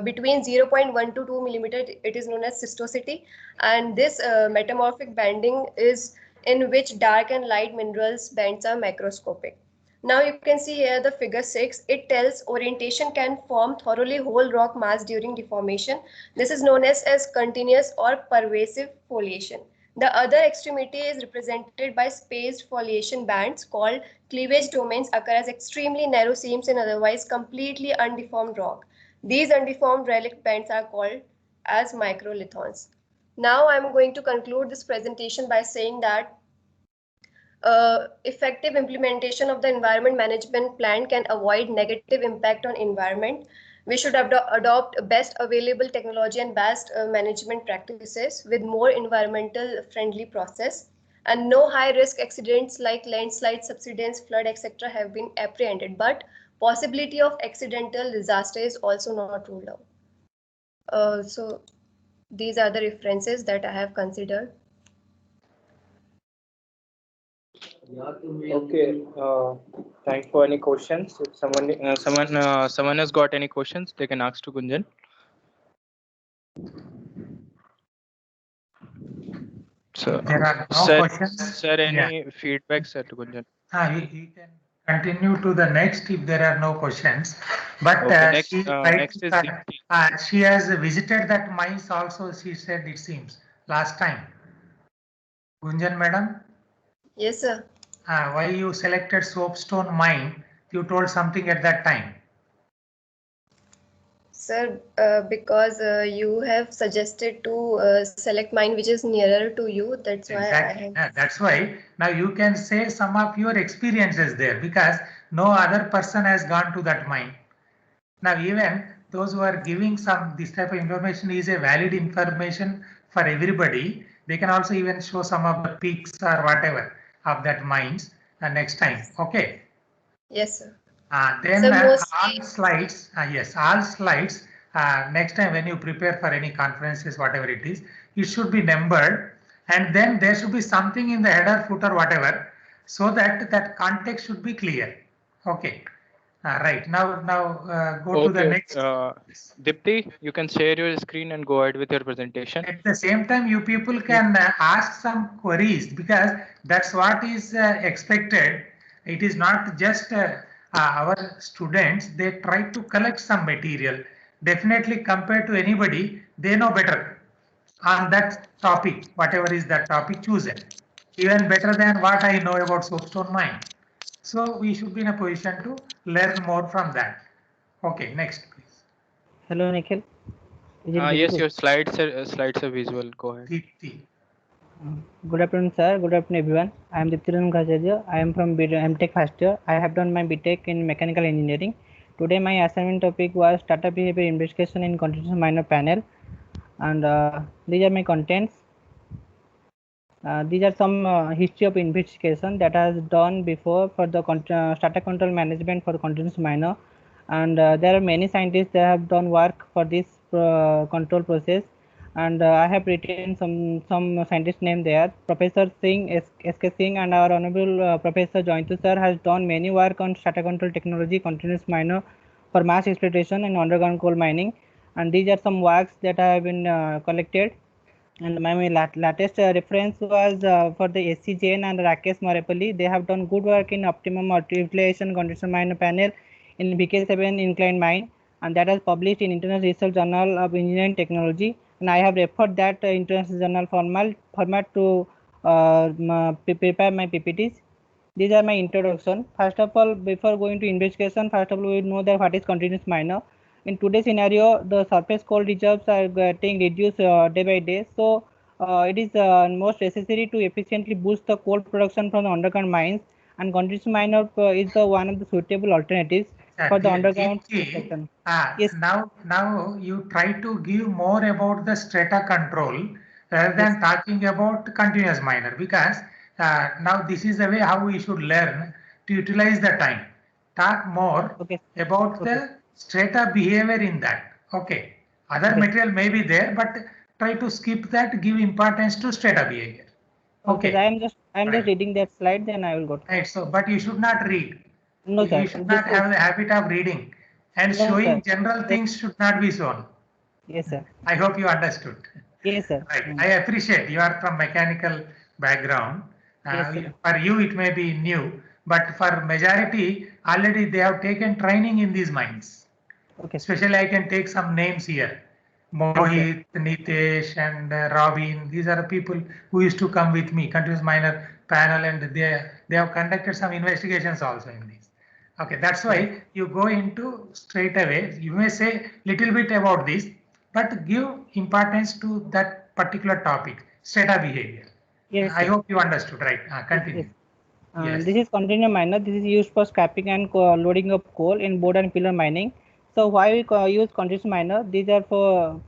between 0.1 to 2 millimeter, it is known as cystosity. And this metamorphic banding is in which dark and light minerals bands are macroscopic. Now you can see here the figure 6. It tells orientation can form thoroughly whole rock mass during deformation. This is known as continuous or pervasive foliation. The other extremity is represented by spaced foliation bands called cleavage domains, occur as extremely narrow seams in otherwise completely undeformed rock. These undeformed relic bands are called as microlithons. Now I'm going to conclude this presentation by saying that effective implementation of the environment management plan can avoid negative impact on environment. We should adopt best available technology and best management practices with more environmental friendly process. And no high risk accidents like landslides, subsidence, flood, etc. have been apprehended. But possibility of accidental disaster is also not ruled out. So these are the references that I have considered. Okay. Thanks for any questions. If someone has got any questions, they can ask to Gunjan. So, There are no questions. Sir, any Yeah. feedback, sir, to Gunjan? You can continue to the next if there are no questions. But Okay, next, she, next is Deepti. she has visited that mines also, she said, it seems, last time. Gunjan madam, Yes, sir. why you selected soapstone mine? You told something at that time. Sir, because you have suggested to select mine which is nearer to you. That's why Exactly. I have. Yeah, that's why now you can say some of your experiences there because no other person has gone to that mine. Now even those who are giving some this type of information is a valid information for everybody. They can also even show some of the peaks or whatever of that mines next time. Okay. Yes, sir. Then So mostly, all slides, yes, all slides, next time when you prepare for any conferences, whatever it is, it should be numbered and then there should be something in the header, footer, whatever, so that that context should be clear. Okay. Right. Now go to the next. Deepti, you can share your screen and go ahead with your presentation. At the same time, you people can ask some queries because that's what is expected. It is not just our students, they try to collect some material. Definitely compared to anybody, they know better on that topic, whatever is that topic chosen. Even better than what I know about soapstone mine. So we should be in a position to learn more from that. Okay, next please. Hello, Nikhil. Is it Yes, visible? your slides are visual. Go ahead. Deepti. Good afternoon, sir. Good afternoon, everyone. I am Diptiran Gajadja. I am from MTech first year. I have done my BTech in mechanical engineering. Today, my assignment topic was startup behavior investigation in continuous minor panel, and these are my contents. These are some history of investigation that has done before for the startup control management for continuous minor, and there are many scientists that have done work for this control process, and I have written some scientist name there. Professor Singh, S.K. Singh, and our honorable Professor Jointu sir has done many work on startup control technology, continuous minor for mass exploitation and underground coal mining, and these are some works that have been collected. And my latest reference was for the SC Jain and Rakesh Marepalli. They have done good work in optimum utilization condition mine panel in BK7 inclined mine, and that was published in International Research Journal of Engineering Technology. And I have referred that International Journal format to prepare my PPTs. These are my introduction. First of all, before going to investigation, first of all, we know that what is continuous minor. In today's scenario, the surface coal reserves are getting reduced day by day. So it is most necessary to efficiently boost the coal production from the underground mines, and continuous minor is the one of the suitable alternatives for the underground section. Yes. Now you try to give more about the strata control rather than talking about continuous minor because now this is the way how we should learn to utilize the time. Talk more about the strata behavior in that. Okay. Other material may be there, but try to skip that, give importance to strata behavior. Okay. I am just reading that slide, then I will go. Right. So, but you should not read. No, sir. You should not have the habit of reading, and No, showing sir. general things should not be shown. Yes, sir. I hope you understood. Yes, sir. Right. I appreciate you are from mechanical background. Yes, sir. For you, it may be new, but for majority, already they have taken training in these mines. Okay. Especially, I can take some names here. Mohit, Nitesh, and Robin. These are the people who used to come with me, continuous minor panel, and they have conducted some investigations also in this. Okay, that's why you go into straight away. You may say little bit about this, but give importance to that particular topic, strata behavior. Yes, I hope you understood, right? Continue. Yes. This is continuous minor. This is used for scrapping and loading of coal in board and pillar mining. So why we use continuous minor? These are for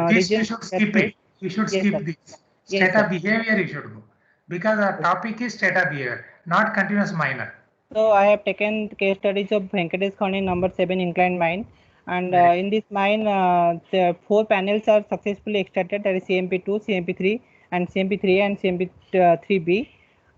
This you regions. should skip it. You should Yes, skip sir. this. Yes, Stata sir. behavior you should go. Because our topic is stata behavior, not continuous minor. So I have taken case studies of Venkatesh Khani number 7 inclined mine, and in this mine, the 4 panels are successfully extracted. That is CMP2, CMP3, and CMP3 and CMP3B.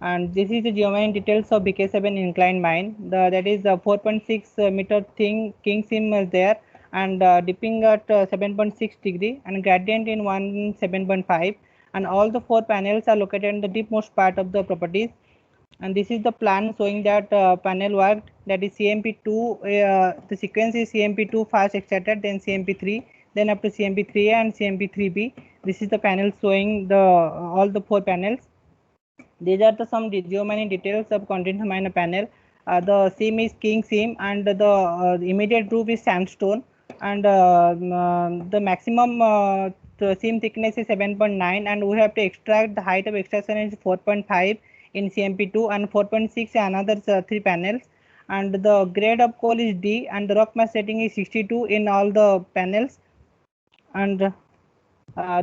And this is the geometry details of BK7 inclined mine. That is 4.6 meter thin king seam is there, and dipping at 7.6 degree, and gradient in 7.5. And all the 4 panels are located in the deepmost part of the properties. And this is the plan showing that panel worked, that is CMP2, the sequence is CMP2 fast extracted, then CMP3, then up to CMP3 and CMP3B. This is the panel showing the all the 4 panels. These are the some geometry details of continuous minor panel. The seam is king seam, and the immediate roof is sandstone, and the maximum seam thickness is 7.9, and we have to extract the height of extraction is 4.5 in CMP2 and 4.6 in another 3 panels, and the grade of coal is D, and the rock mass rating is 62 in all the panels. And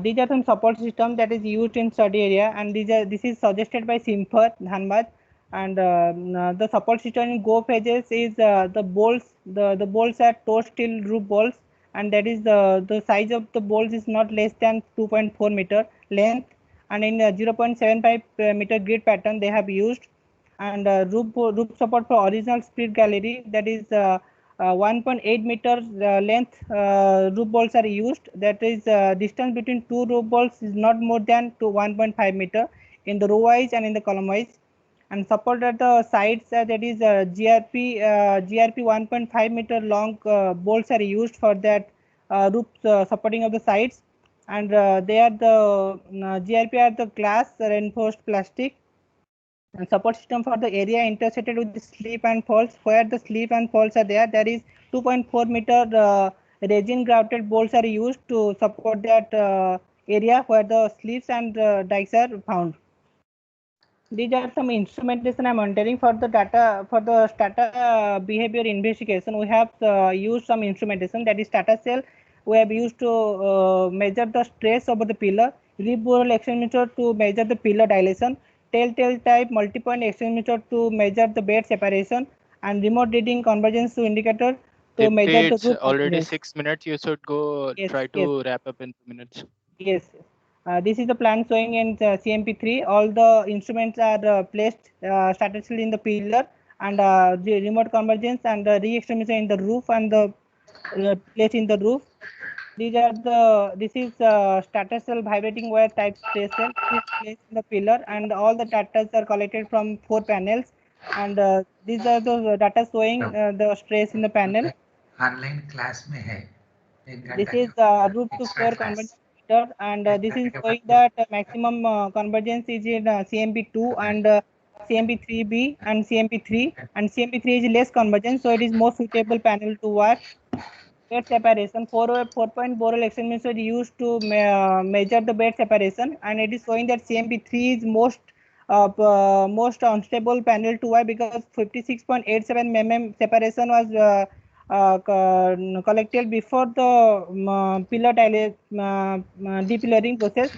these are some support system that is used in study area, and this is suggested by Simfer Dhanbad. And the support system in go phases is the bolts. The bolts are toe steel roof bolts, and that is the size of the bolts is not less than 2.4 meter length, and in 0.75 meter grid pattern they have used. And roof support for original split gallery, that is 1.8 meter length roof bolts are used. That is distance between 2 roof bolts is not more than to 1.5 meter in the row wise and in the column wise. And support at the sides, that is GRP 1.5 meter long bolts are used for that roof supporting of the sides. And they are the GRP are the glass reinforced plastic. And support system for the area intersected with the slip and falls, where the slip and falls are there is 2.4 meter resin grouted bolts are used to support that area where the slips and dikes are found. These are some instrumentation I'm monitoring for the data for the stata behavior investigation. We have used some instrumentation, that is stata cell. We have used to measure the stress over the pillar, rib borer accelerometer to measure the pillar dilation, telltale type multi-point accelerometer to measure the bed separation, and remote reading convergence to indicator to measure the It's roof already convergence. 6 minutes. You should go Yes, try yes. to wrap up in 2 minutes. Yes, this is the plan showing in CMP3. All the instruments are placed strategically in the pillar, and the remote convergence and the re-extremism in the roof, and the placed in the roof. This is stator cell vibrating wire type stress cell. This is placed in the pillar, and all the data are collected from 4 panels, and these are the data showing the stress in the panel. Online class में है एक This घंटा is का root to extra floor class. convergence meter, and एक this is घंटे के showing बाद that maximum convergence is in CMP2 and CMP3B and CMP3, and CMP3 is less convergence, so it is more suitable panel to work. Bed separation, 4-point Borel experiment is used to measure the bed separation, and it is showing that CMP3 is most unstable panel to work, because 56.87 mm separation was collected before the pillar depillaring process.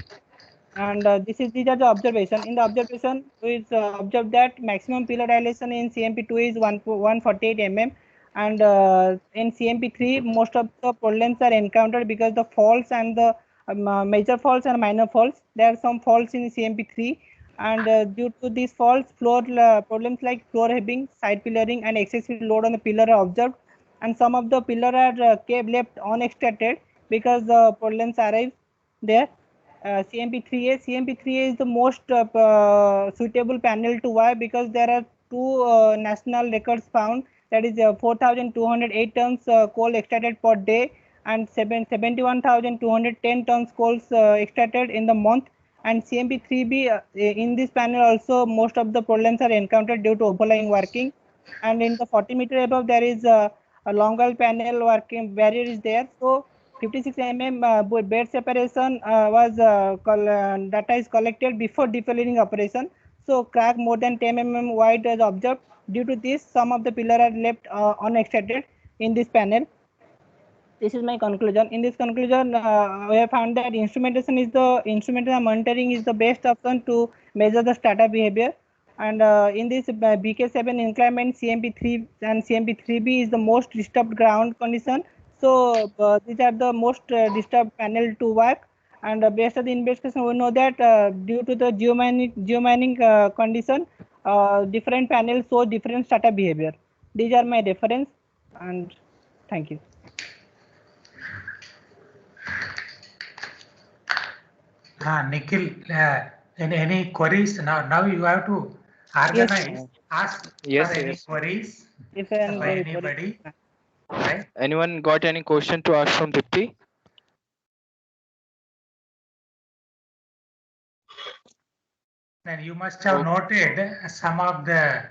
And these are the observation. In the observation, we observed that maximum pillar dilation in CMP2 is 148 mm, and in CMP3 most of the problems are encountered because the faults and the major faults and minor faults. There are some faults in CMP3, and due to these faults, problems like floor heaving, side pillaring, and excessive load on the pillar are observed, and some of the pillar are kept left unextracted because the problems arise there. CMP3A is the most suitable panel to wire, because there are 2 national records found, that is 4,208 tons coal extracted per day, and 71,210 tons coal extracted in the month. And CMP3B, in this panel also most of the problems are encountered due to overlying working. And in the 40 meter above, there is a long wall panel working barrier is there. So 56 mm bed separation data is collected before depillaring operation. So crack more than 10 mm wide is observed. Due to this, some of the pillar are left unextracted in this panel. This is my conclusion. In this conclusion, we have found that instrumentation monitoring is the best option to measure the strata behavior. And in this BK7 inclement, CMP3 and CMP3B is the most disturbed ground condition. So these are the most disturbed panel to work. And based on the investigation, we know that due to the geomining condition, different panels show different strata behavior. These are my reference, and thank you. Nikhil, any queries? Now you have to organize, ask Yes, for any yes. queries If by any anybody, right? Anyone got any question to ask from Dipti? Then you must have noted some of the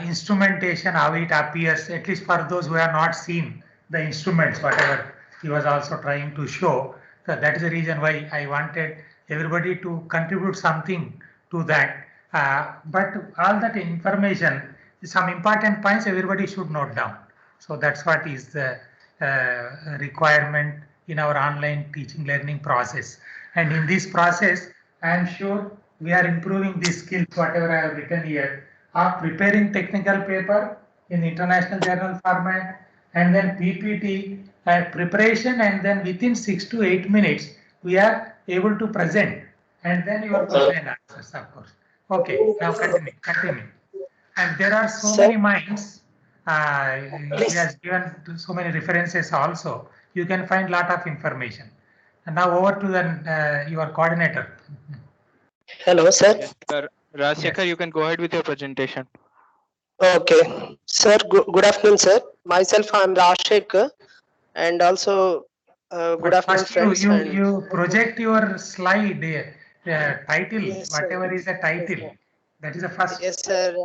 instrumentation, how it appears, at least for those who have not seen the instruments, whatever he was also trying to show. So that is the reason why I wanted everybody to contribute something to that. But all that information, some important points everybody should note down. So that's what is the requirement in our online teaching learning process. And in this process, I am sure we are improving these skills, whatever I have written here, of preparing technical paper in international journal format, and then PPT preparation, and then within 6 to 8 minutes, we are able to present, and then your question and answers, of course. Okay, now continue. And there are so many minds. He has given so many references also. You can find lot of information. And now over to the your coordinator. Hello, sir. Yes, sir. Rajsekhar, Yes. you can go ahead with your presentation. Okay, sir. Good afternoon, sir. Myself, I am Rajsekhar, and also good But afternoon, first friends. you project your slide title, Yes, sir. whatever is the title. Yes, That is the first. yes, sir.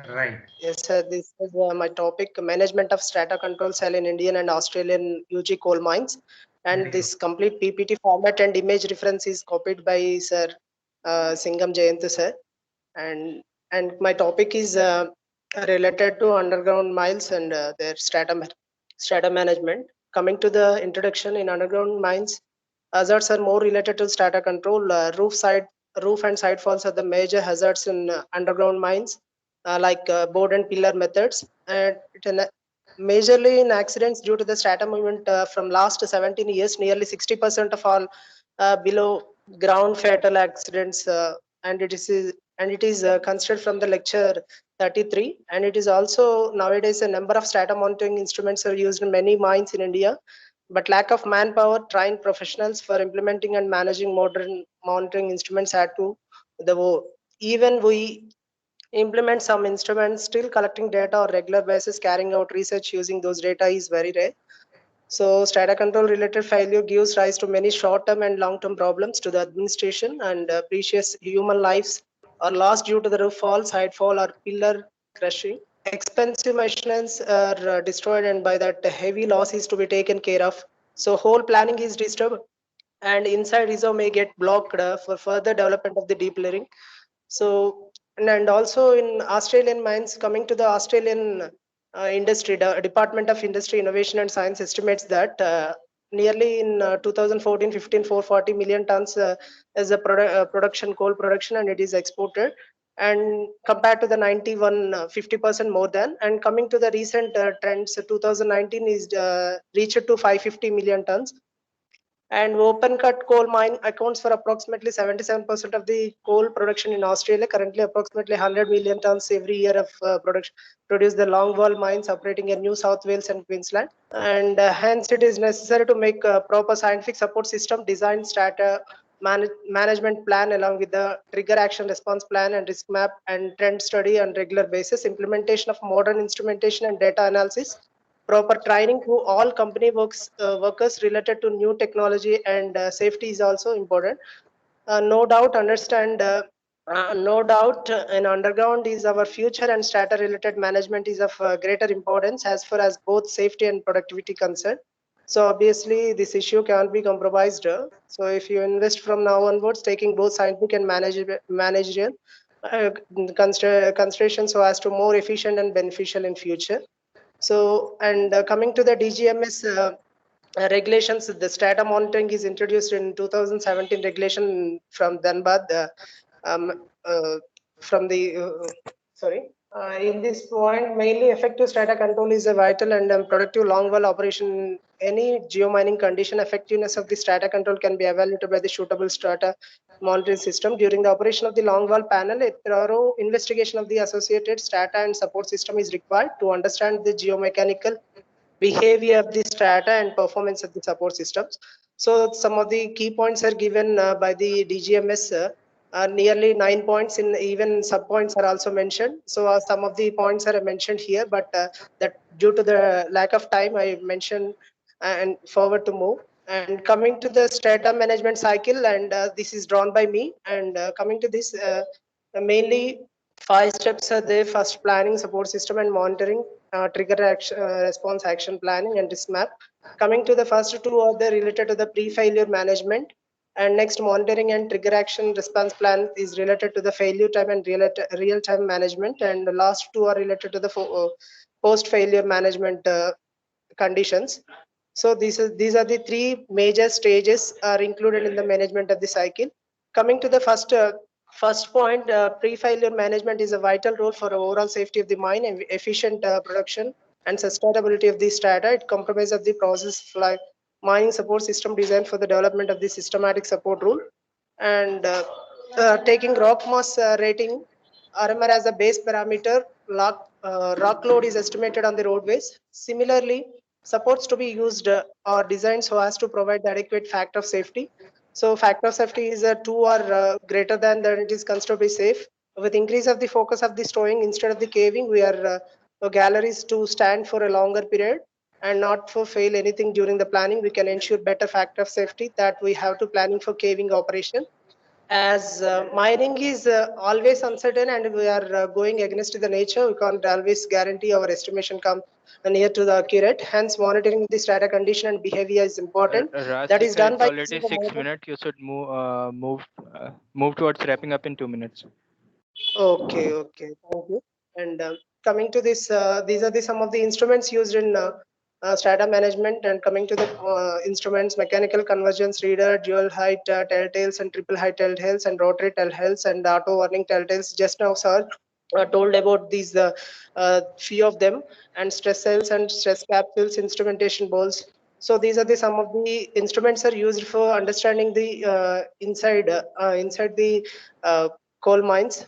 Right. Yes, sir. This is my topic: management of strata control cell in Indian and Australian UG coal mines. Very And this complete PPT format and image reference is copied by Sir Singham Jayantu, sir. And my topic is related to underground mines and their strata management. Coming to the introduction, in underground mines, hazards are more related to strata control. Roof and side falls are the major hazards in underground mines, like board and pillar methods. And majorly in accidents due to the strata movement from last 17 years, nearly 60% of all below ground fatal accidents, and it is considered from the lecture 33. And it is also nowadays a number of strata monitoring instruments are used in many mines in India, but lack of manpower, trained professionals for implementing and managing modern monitoring instruments add to the woe. Even we implement some instruments, still collecting data on regular basis, carrying out research using those data is very rare. So strata control related failure gives rise to many short-term and long-term problems to the administration, and precious human lives are lost due to the roof fall, side fall, or pillar crushing. Expensive machines are destroyed, and by that heavy loss is to be taken care of. So whole planning is disturbed, and inside reserve may get blocked for further development of the deep layering. So and also in Australian mines, coming to the Australian industry, the Department of Industry, Innovation and Science estimates that nearly in 2014-15, 440 million tons as a production, coal production, and it is exported. And compared to the 91, 50% more than. And coming to the recent trends, 2019 is reached to 550 million tons. And open cut coal mine accounts for approximately 77% of the coal production in Australia. Currently, approximately 100 million tons every year of production produce the longwall mines operating in New South Wales and Queensland. And hence, it is necessary to make a proper scientific support system, design, strata, management plan along with the trigger action response plan and risk map and trend study on regular basis, implementation of modern instrumentation and data analysis, proper training to all company workers related to new technology, and safety is also important. No doubt understand no doubt in underground is our future, and strata related management is of greater importance as far as both safety and productivity concerned. So obviously this issue can't be compromised. So if you invest from now onwards, taking both scientific and managerial considerations so as to more efficient and beneficial in future. So, and coming to the DGMS regulations. The strata monitoring is introduced in 2017 regulation from Dhanbad. Um, uh, from the sorry. In this point, mainly effective strata control is a vital and productive long well operation. Any geomining condition, effectiveness of the strata control can be evaluated by the suitable strata monitoring system. During the operation of the long wall panel, a thorough investigation of the associated strata and support system is required to understand the geomechanical behavior of the strata and performance of the support systems. So some of the key points are given by the DGMS. Nearly 9 points, in even sub points are also mentioned. So some of the points are mentioned here, but that due to the lack of time, I mentioned and forward to move. And coming to the strata management cycle, and this is drawn by me. And coming to this, mainly 5 steps are there. First, planning, support system, and monitoring, trigger action, response action planning, and risk map. Coming to the first two are the related to the pre-failure management, and next monitoring and trigger action response plan is related to the failure time and real time management, and the last two are related to the post failure management conditions. So these are the three major stages are included in the management of the cycle. Coming to the first point, pre-failure management is a vital role for overall safety of the mine and efficient production and sustainability of the strata. It comprises of the process like mining support system designed for the development of the systematic support rule, and taking rock mass rating RMR as a base parameter. Rock load is estimated on the roadways. Similarly, supports to be used are designed so as to provide the adequate factor of safety. So factor of safety is 2 or greater than it is considered to be safe. With increase of the focus of the stowing instead of the caving, we are galleries to stand for a longer period and not for fail anything during the planning. We can ensure better factor of safety that we have to planning for caving operation. As mining is always uncertain and we are going against the nature, we can't always guarantee our estimation come near to the accurate. Hence, monitoring the strata condition and behavior is important. That is Rajsekhar, done it's by already using the 6 minutes. You should move towards wrapping up in 2 minutes. Okay, thank you. And coming to this, these are the some of the instruments used in strata management. And coming to the instruments, mechanical convergence reader, dual height telltales and triple height telltales, and rotary telltales and auto warning telltales. Just now, sir told about these few of them, and stress cells and stress capsules, instrumentation bowls. So these are the some of the instruments are used for understanding the inside the coal mines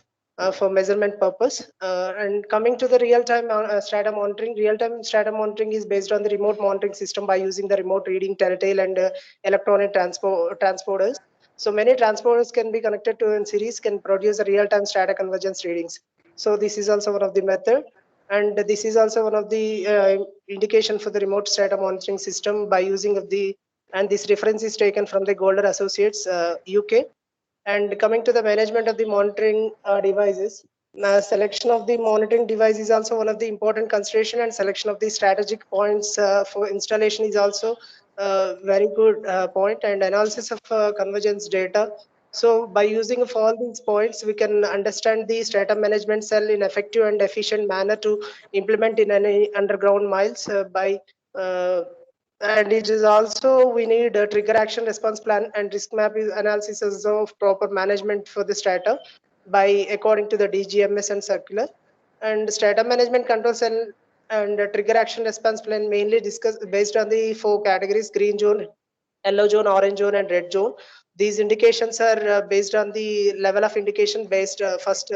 for measurement purpose. And coming to the real-time real-time strata monitoring is based on the remote monitoring system by using the remote reading telltale and electronic transporters. So many transporters can be connected to in series, can produce a real-time strata convergence readings. So this is also one of the method, and this is also one of the indication for the remote strata monitoring system by using of the, and this reference is taken from the Golder Associates UK. And coming to the management of the monitoring devices, selection of the monitoring device is also one of the important consideration, and selection of the strategic points for installation is also very good point, and analysis of convergence data. So by using of all these points, we can understand the strata management cell in effective and efficient manner to implement in any underground miles uh, and it is also we need a trigger action response plan and risk map is analysis of proper management for the strata by according to the DGMS and circular. And strata management control cell and trigger action response plan mainly discuss based on the 4 categories: green zone, yellow zone, orange zone, and red zone. These indications are based on the level of indication based first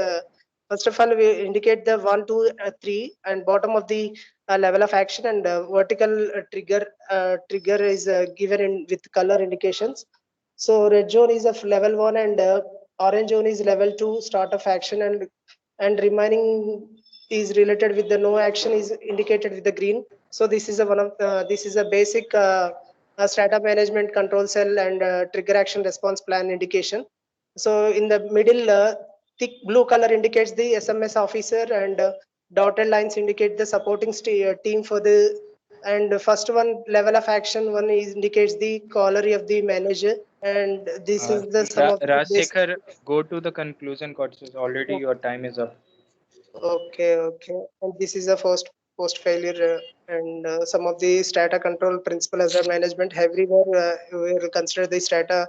of all we indicate the 1, 2, 3 and bottom of the level of action, and vertical trigger is given in with color indications. So red zone is of level 1 and orange zone is level 2 start of action, and remaining is related with the no action is indicated with the green. So this is a one of this is a basic strata management control cell and trigger action response plan indication. So in the middle, thick blue color indicates the SMS officer, and dotted lines indicate the supporting team for the, and the first one level of action one is indicates the colliery of the manager, and this is the some of the basic. Rajsekhar, go to the conclusion, because already your time is up. Okay, and this is the first post failure and some of the strata control principle hazard management. Everywhere we will consider the strata,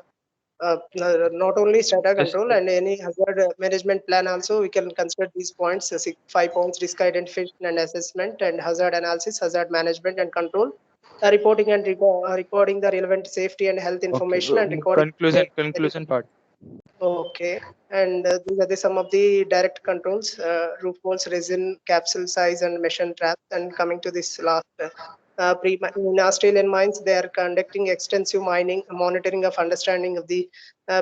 not only strata Yes. control and any hazard management plan also we can consider these points, 5 points: risk identification and assessment, and hazard analysis, hazard management and control, reporting and recording the relevant safety and health information, and recording. Conclusion part. Okay, and these are some of the direct controls: roof walls, resin, capsule size, and mesh and traps. And coming to this last, in Australian mines, they are conducting extensive mining, monitoring of understanding of the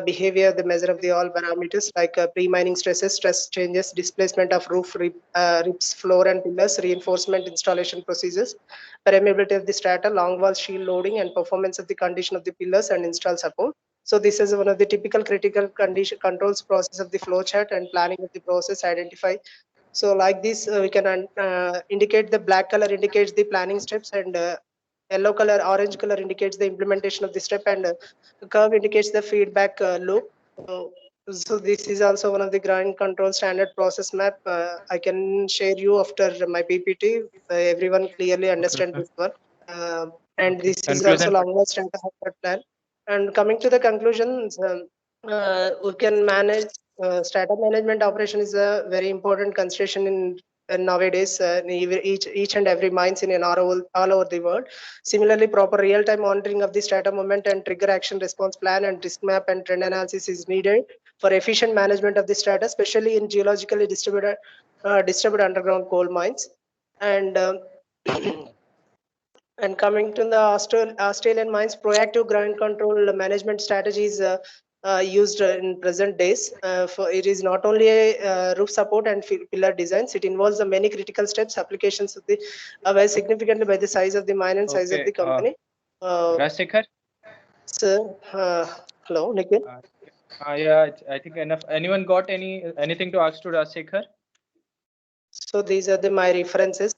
behavior, the measure of the all parameters like pre-mining stresses, stress changes, displacement of roof ribs, floor and pillars, reinforcement installation procedures, permeability of the strata, long wall shield loading, and performance of the condition of the pillars and install support. So this is one of the typical critical condition controls process of the flow chart and planning of the process identify. So like this, we can indicate the black color indicates the planning steps, and yellow color, orange color indicates the implementation of the step, and the curve indicates the feedback loop. So this is also one of the ground control standard process map. I can share you after my PPT. Everyone clearly understand Okay. this one. And this is Conclusion. also long-term strata hazard plan. And coming to the conclusions, we can manage strata management operation is a very important consideration in nowadays. Each and every mines in all over the world. Similarly, proper real-time monitoring of the strata movement and trigger action response plan and risk map and trend analysis is needed for efficient management of the strata, especially in geologically distributed underground coal mines. And and coming to the Australian mines, proactive ground control management strategies used in present days. For it is not only a roof support and pillar designs. It involves the many critical steps. Applications of the vary significantly by the size of the mine and size of the company. Rajsekhar? Sir, hello, Nikhil. Yeah, I think enough. Anyone got anything to ask to Rajsekhar? So these are my references,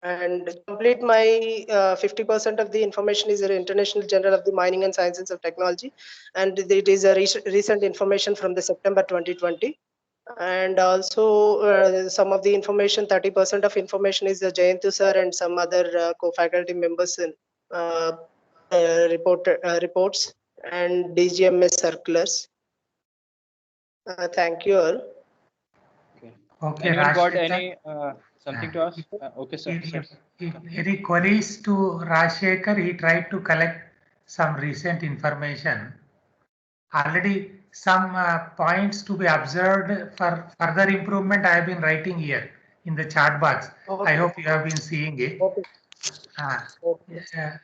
and complete my 50% of the information is an international journal of the mining and sciences of technology, and it is a recent information from the September 2020. And also some of the information, 30% of information is Jayantu sir and some other co-faculty members in reports and DGMS circulars. Thank you all. Okay, Anyone got Rajsekhar? any something to ask? Okay, sir. If any queries to Rajsekhar, he tried to collect some recent information. Already some points to be observed for further improvement I have been writing here in the chat box. Okay. I hope you have been seeing it. Okay.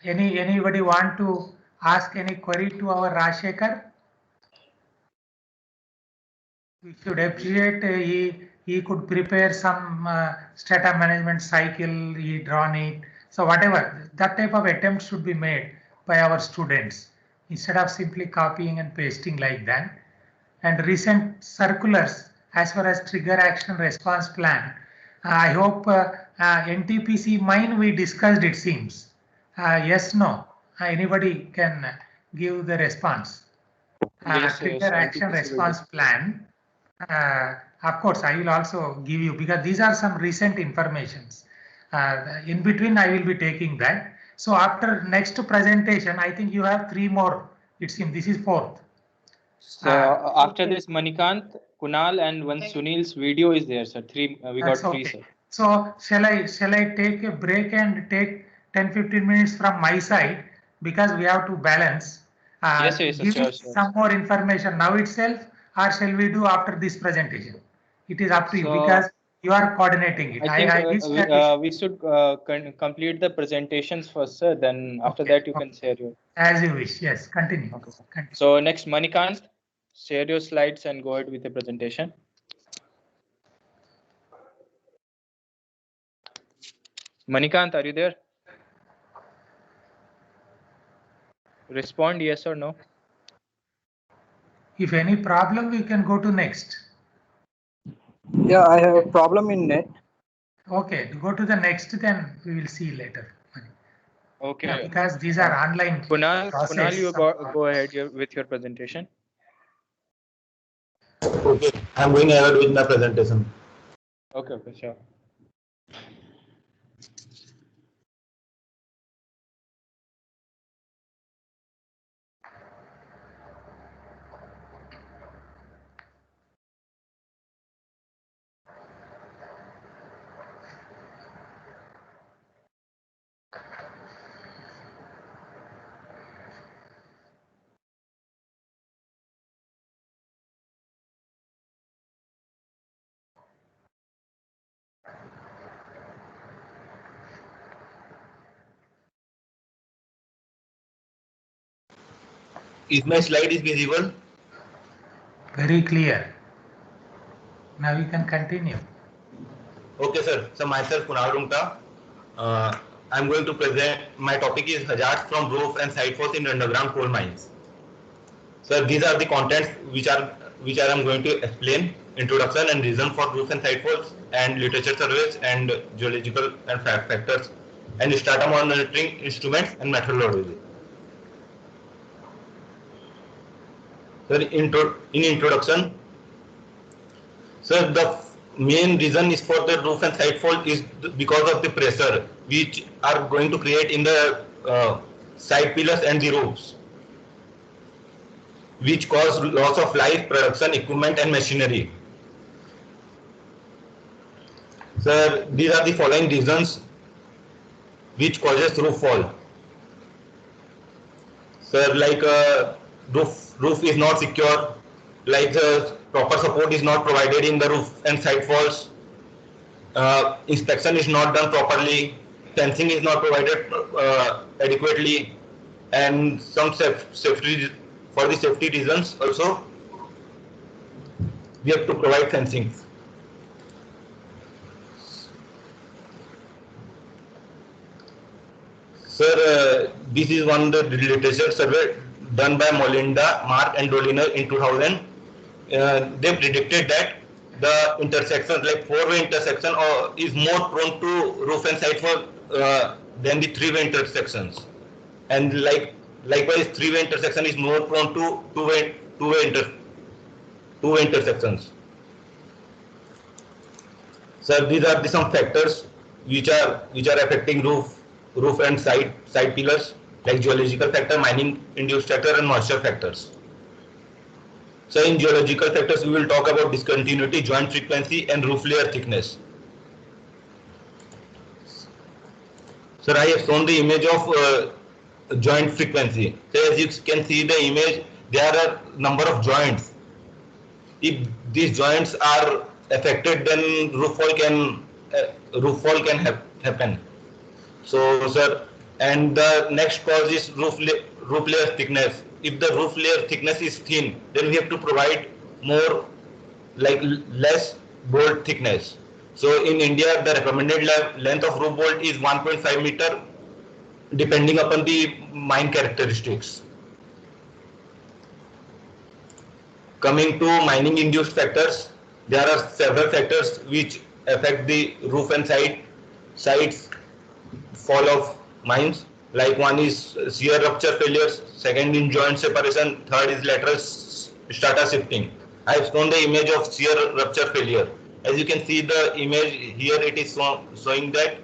Anybody want to ask any query to our Rajsekhar? We should appreciate he could prepare some strata management cycle, he drawn it. So whatever, that type of attempt should be made by our students instead of simply copying and pasting like that. And recent circulars as far as trigger action response plan, I hope NTPC mine we discussed, it seems. Yes, no, anybody can give the response. Trigger action NTPC response plan. Of course, I will also give you, because these are some recent informations. In between, I will be taking that. So after next presentation, I think you have 3 more. It seems this is 4th. So after this, Manikant, Kunal, and one Sunil's video is there, sir. 3. We got 3, okay. sir. So shall I take a break and take 10-15 minutes from my side, because we have to balance. Yes, give sure. some more information now itself, or shall we do after this presentation? It is up to you, So, because you are coordinating it. I think we should complete the presentations first, sir. Then after that, you can share your. As you wish. Yes, continue. Okay. So next, Manikant, share your slides and go ahead with the presentation. Manikant, are you there? Respond yes or no. If any problem, we can go to next. Yeah, I have a problem in net. Okay, go to the next, then we will see later. Okay. Yeah, because these are online. Kunal, you go ahead with your presentation. Okay, I'm going ahead with my presentation. Okay, sure. Is my slide is visible? Very clear. Now you can continue. Okay, sir. So myself, Kunal Rungta. I'm going to present. My topic is hazards from roof and side falls in underground coal mines. So these are the contents which I am going to explain: introduction and reason for roof and side falls, and literature surveys and geological and factors, and strata monitoring instruments and methodology. So in introduction, so the main reason is for the roof and side fall is because of the pressure which are going to create in the side pillars and the roofs, which cause loss of life, production, equipment and machinery. So these are the following reasons which causes roof fall. So like roof is not secure, like the proper support is not provided in the roof and side falls, inspection is not done properly, fencing is not provided adequately, and some safety, for the safety reasons also we have to provide fencing. Sir, this is one of the literature survey done by Molinda, Mark and Doliner in 2000. They predicted that the intersections, like four-way intersection, is more prone to roof and side fall than the three-way intersections, and likewise three-way intersection is more prone to two-way intersections. So these are some factors which are affecting roof and side pillars, like geological factor, mining induced factor and moisture factors. So in geological factors, we will talk about discontinuity, joint frequency and roof layer thickness. Sir, I have shown the image of joint frequency. So as you can see the image, there are number of joints. If these joints are affected, then roof fall can happen. So sir, and the next cause is roof layer thickness. If the roof layer thickness is thin, then we have to provide more, like less bolt thickness. So in India, the recommended length of roof bolt is 1.5 meter, depending upon the mine characteristics. Coming to mining induced factors, there are several factors which affect the roof and sides fall of mines. Like one is shear rupture failures, second is joint separation, third is lateral strata shifting. I have shown the image of shear rupture failure. As you can see the image here, it is showing that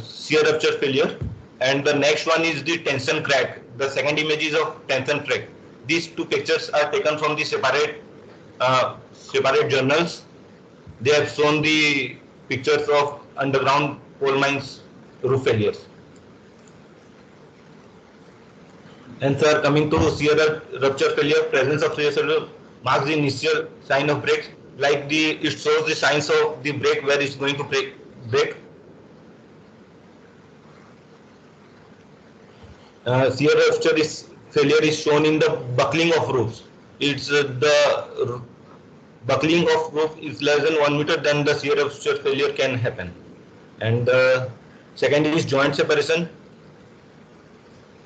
shear rupture failure, and the next one is the tension crack. The second image is of tension crack. These two pictures are taken from the separate journals. They have shown the pictures of underground coal mines roof failures. And sir, coming to shear rupture failure, presence of shear rupture marks the initial sign of break. Like it shows the signs of the break where it's going to break. Shear rupture failure is shown in the buckling of roofs. It's the buckling of roof is less than 1 meter, then the shear rupture failure can happen. And second is joint separation.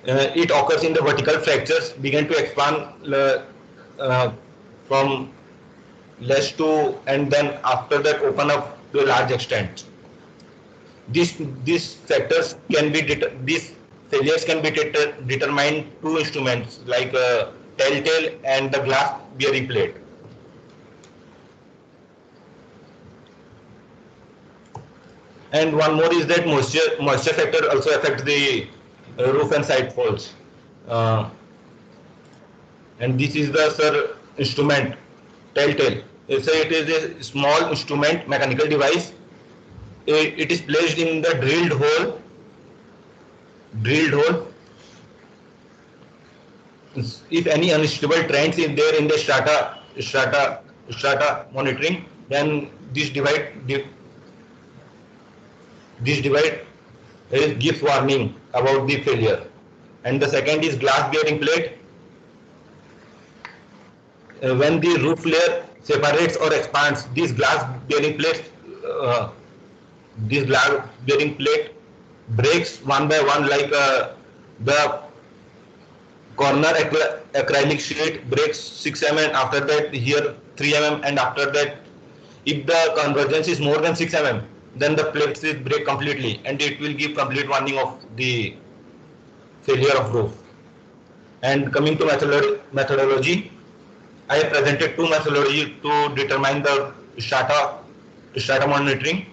It occurs in the vertical fractures begin to expand from less to, and then after that open up to a large extent. These factors can be these failures can be determined two instruments, like telltale and the glass bearing plate. And one more is that moisture factor also affects the roof and side falls. And this is the instrument telltale. So it is a small instrument, mechanical device. It is placed in the drilled hole. If any unstable trends is there in the strata monitoring, then this device gives warning about the failure. And the second is glass bearing plate. when the roof layer separates or expands, these glass bearing plates, breaks one by one, like the corner acrylic sheet breaks 6 mm, after that here 3 mm, and after that if the convergence is more than 6 mm, then the plates will break completely and it will give complete warning of the failure of roof. And coming to methodology, I have presented two methodology to determine the strata monitoring,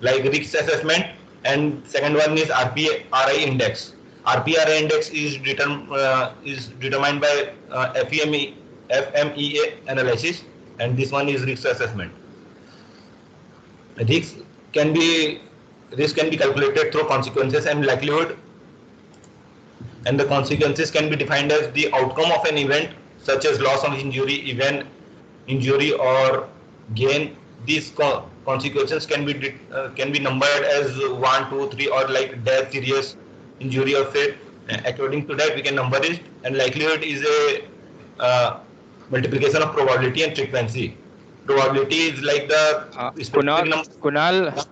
like risk assessment, and second one is RPRI index. RPRI index is determined by FMEA analysis, and this one is risk assessment. Risk can be calculated through consequences and likelihood, and the consequences can be defined as the outcome of an event such as loss of injury or gain. These consequences can be numbered as 1, 2, 3, or like death, serious injury or fate. According to that, we can number it, and likelihood is a multiplication of probability and frequency. Probability is like the Kunal,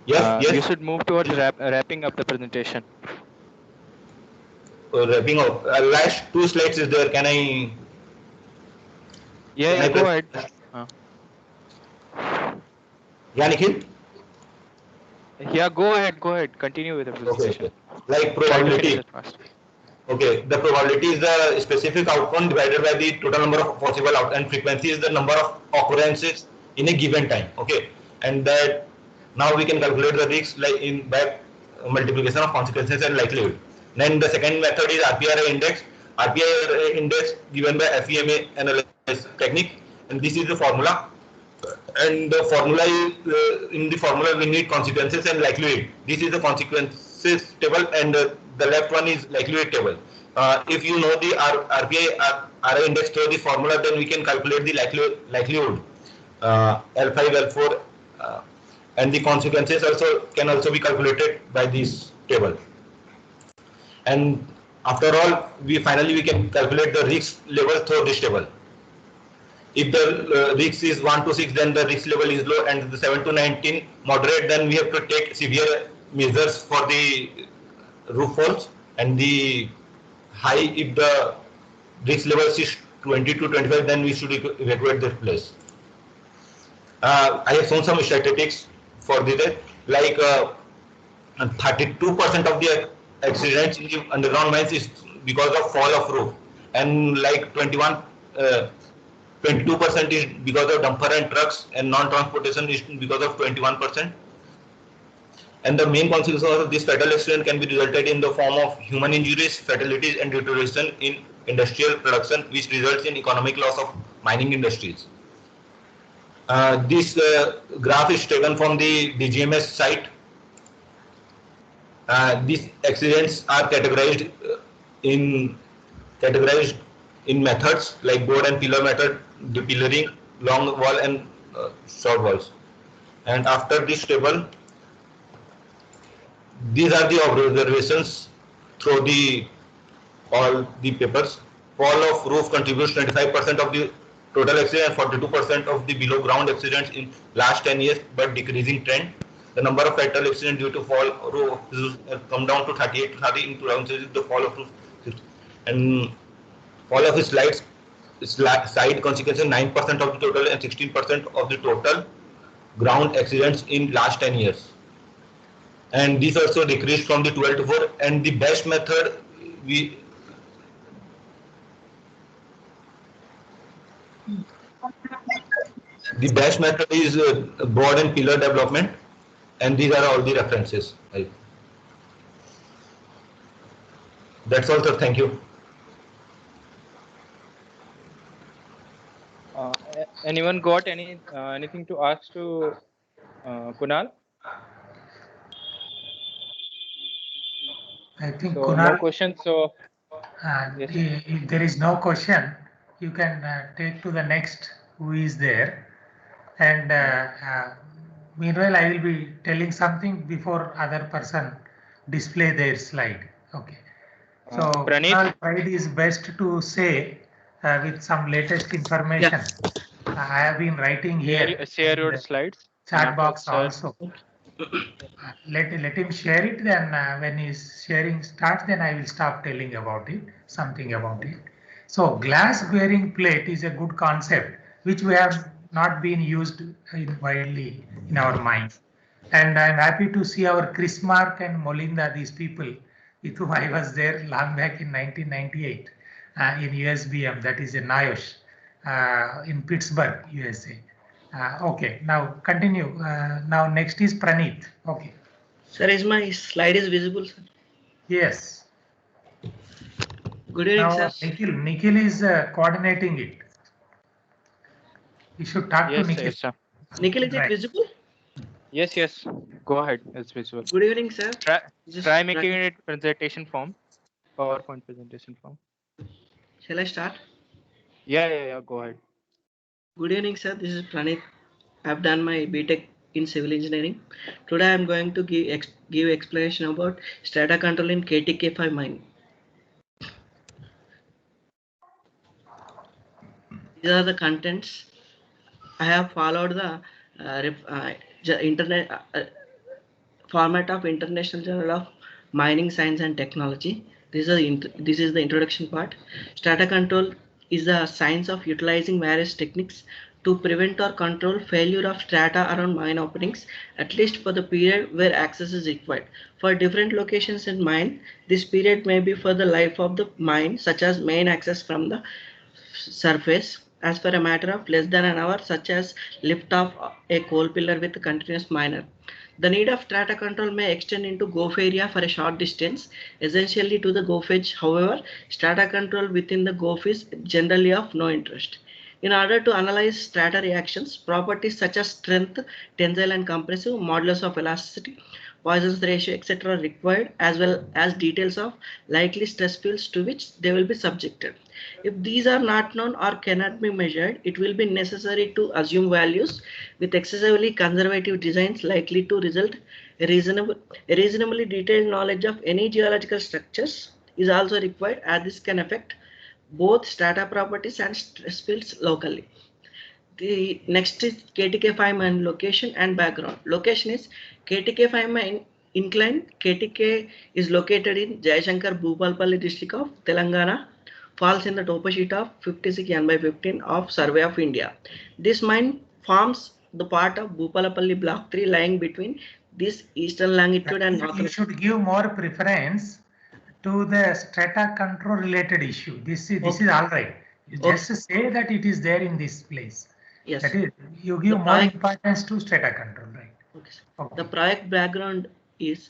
yes. You should move towards wrapping up the presentation. Wrapping up. Last 2 slides is there. Can I? Yeah, go ahead. Yeah, Nikhil? Yeah, go ahead. Continue with the presentation. Okay. Like probability. Okay, the probability is the specific outcome divided by the total number of possible outcomes, and frequency is the number of occurrences in a given time. Okay, and that now we can calculate the risk like by multiplication of consequences and likelihood. Then the second method is RPRI index. RPRI index given by FEMA analysis technique, and this is the formula. And the formula is in the formula we need consequences and likelihood. This is the consequences table, and the left one is likelihood table. If you know the RPRI index through the formula, then we can calculate the likelihood L5, L4, and the consequences can also be calculated by this table. And after all, we can calculate the risk level through this table. If the risk is 1 to 6, then the risk level is low, and the 7 to 19 moderate, then we have to take severe measures for the roof falls, and the high, if the risk level is 20 to 25, then we should evacuate the place. I have shown some statistics for this, like 32% of the accidents in the underground mines is because of fall of roof, and like 22% is because of dumper and trucks, and non-transportation is because of 21%. And the main consequences of this fatal accident can be resulted in the form of human injuries, fatalities, and deterioration in industrial production, which results in economic loss of mining industries. This graph is taken from the DGMS site. These accidents are categorized in methods like board and pillar method, depillering, long wall, and short walls. And after this table, these are the observations through all the papers. Fall of roof contributes 25% of the total accident and 42% of the below ground accidents in last 10 years, but decreasing trend. The number of fatal accidents due to fall roof has come down to 38 to 30 in 2006. The fall of roof, and fall of side consequences 9% of the total and 16% of the total ground accidents in last 10 years. And this also decreased from the 12 to 4. And the best method is board and pillar development, and these are all the references. That's all, sir. Thank you. Anyone got anything to ask to Kunal? I think so Kunal, no questions. So yes. If there is no question, you can take to the next who is there. And meanwhile, I will be telling something before other person display their slide. Okay. So Kunal tried his best to say with some latest information. I have been writing here. Share in your the slides. chat and box sir- also. Let him share it, then when his sharing starts, then I will start telling about it, something about it. So glass bearing plate is a good concept, which we have not been used widely in our mind. And I'm happy to see our Chris Mark and Molinda, these people with whom I was there long back in 1998 in USBM, that is in NIOSH in Pittsburgh, USA. Okay, now continue. Now next is Praneeth. Okay. Sir, is my slide is visible, sir? Yes. Good evening, Now sir. Nikhil is coordinating it. You should talk to Yes, Nikhil. yes, sir. Nikhil, is it Right. visible? Yes, yes. Go ahead. It's visual. Good evening, sir. This is Try making Praneeth. it presentation form, PowerPoint presentation form. Shall I start? Yeah. Go ahead. Good evening, sir. This is Praneeth. I've done my BTech in civil engineering. Today I'm going to give explanation about strata control in KTK5 mine. These are the contents. I have followed the internet format of International Journal of Mining Science and Technology. This is the introduction part. Strata control is the science of utilizing various techniques to prevent or control failure of strata around mine openings, at least for the period where access is required. For different locations in mine, this period may be for the life of the mine, such as main access from the surface, as per a matter of less than an hour, such as lift off a coal pillar with a continuous miner. The need of strata control may extend into GOF area for a short distance, essentially to the GOF edge. However, strata control within the GOF is generally of no interest. In order to analyze strata reactions, properties such as strength, tensile and compressive, modulus of elasticity, Poisson's ratio, etc. are required, as well as details of likely stress fields to which they will be subjected. If these are not known or cannot be measured, it will be necessary to assume values with excessively conservative designs likely to result. A reasonably detailed knowledge of any geological structures is also required, as this can affect both strata properties and stress fields locally. The next is KTK5 mine location and background. Location is KTK5 mine incline. KTK is located in Jayashankar Bhupalpalli district of Telangana. Falls in the topo sheet of 56 N by 15 of Survey of India. This mine forms the part of Bhupalpalli block 3 lying between this eastern longitude and northern. You should give more preference to the strata control related issue. This is all right. You just say that it is there in this place. Yes. That is, you give more importance to strata control, right? Okay. The project background is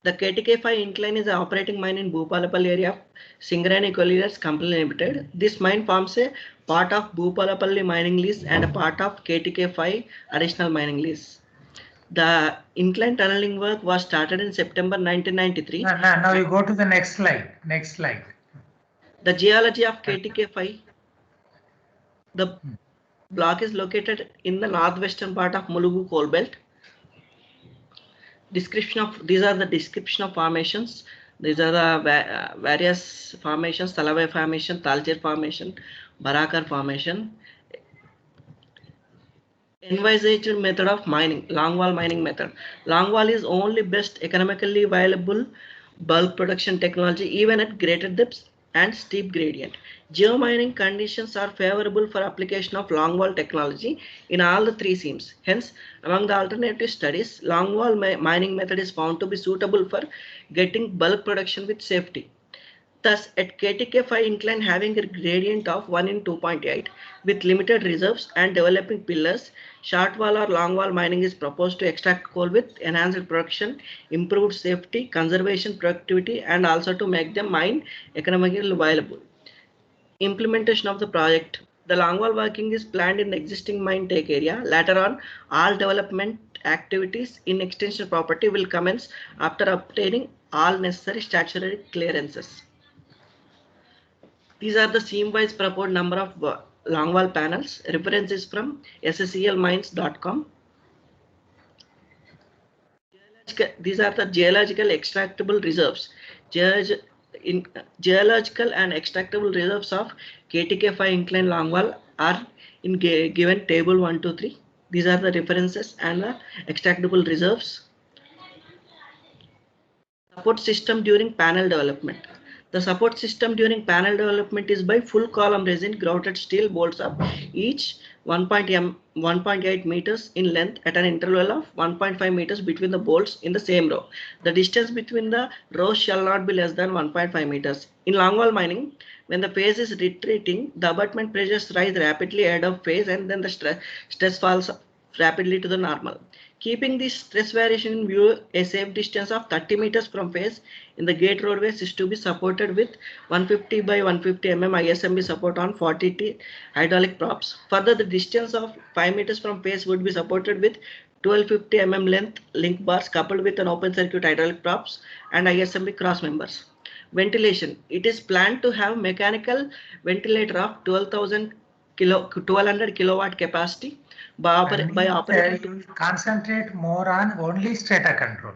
the KTK5 incline is an operating mine in Bhupalpalli area of Singarani Collieries Company Limited. This mine forms a part of Bhupalpalli mining lease and a part of KTK5 additional mining lease. The incline tunneling work was started in September 1993. Now you go to the next slide. Next slide. The geology of KTK5. The block is located in the northwestern part of Mulugu coal belt. These are the description of formations. These are the various formations: Talavai formation, Talcher formation, Barakar formation. Envisaged method of mining, longwall mining method. Longwall is only best economically viable bulk production technology even at greater depths and steep gradient. Geomining conditions are favorable for application of longwall technology in all the three seams. Hence, among the alternative studies, longwall mining method is found to be suitable for getting bulk production with safety. Thus, at KTK5 incline having a gradient of 1 in 2.8 with limited reserves and developing pillars, short wall or long wall mining is proposed to extract coal with enhanced production, improved safety, conservation, productivity, and also to make them mine economically viable. Implementation of the project. The longwall working is planned in the existing mine take area. Later on, all development activities in extension property will commence after obtaining all necessary statutory clearances. These are the seam-wise proposed number of longwall panels. Reference is from ssclmines.com. These are the geological extractable reserves. in geological and extractable reserves of KTK5 incline longwall are in given table 1 to 3. These are the references and the extractable reserves. Support system during panel development. The support system during panel development is by full column resin grouted steel bolts of each 1.8 meters in length at an interval of 1.5 meters between the bolts in the same row. The distance between the rows shall not be less than 1.5 meters. In longwall mining, when the phase is retreating, the abutment pressures rise rapidly ahead of phase and then the stress falls rapidly to the normal. Keeping this stress variation in view, a safe distance of 30 meters from phase in the gate roadways is to be supported with 150 by 150 mm ISMB support on 40T hydraulic props. Further, the distance of 5 meters from phase would be supported with 1250 mm length link bars coupled with an open circuit hydraulic props and ISMB cross members. Ventilation. It is planned to have mechanical ventilator of 1200 kilowatt capacity by operating. You concentrate more on only stator control.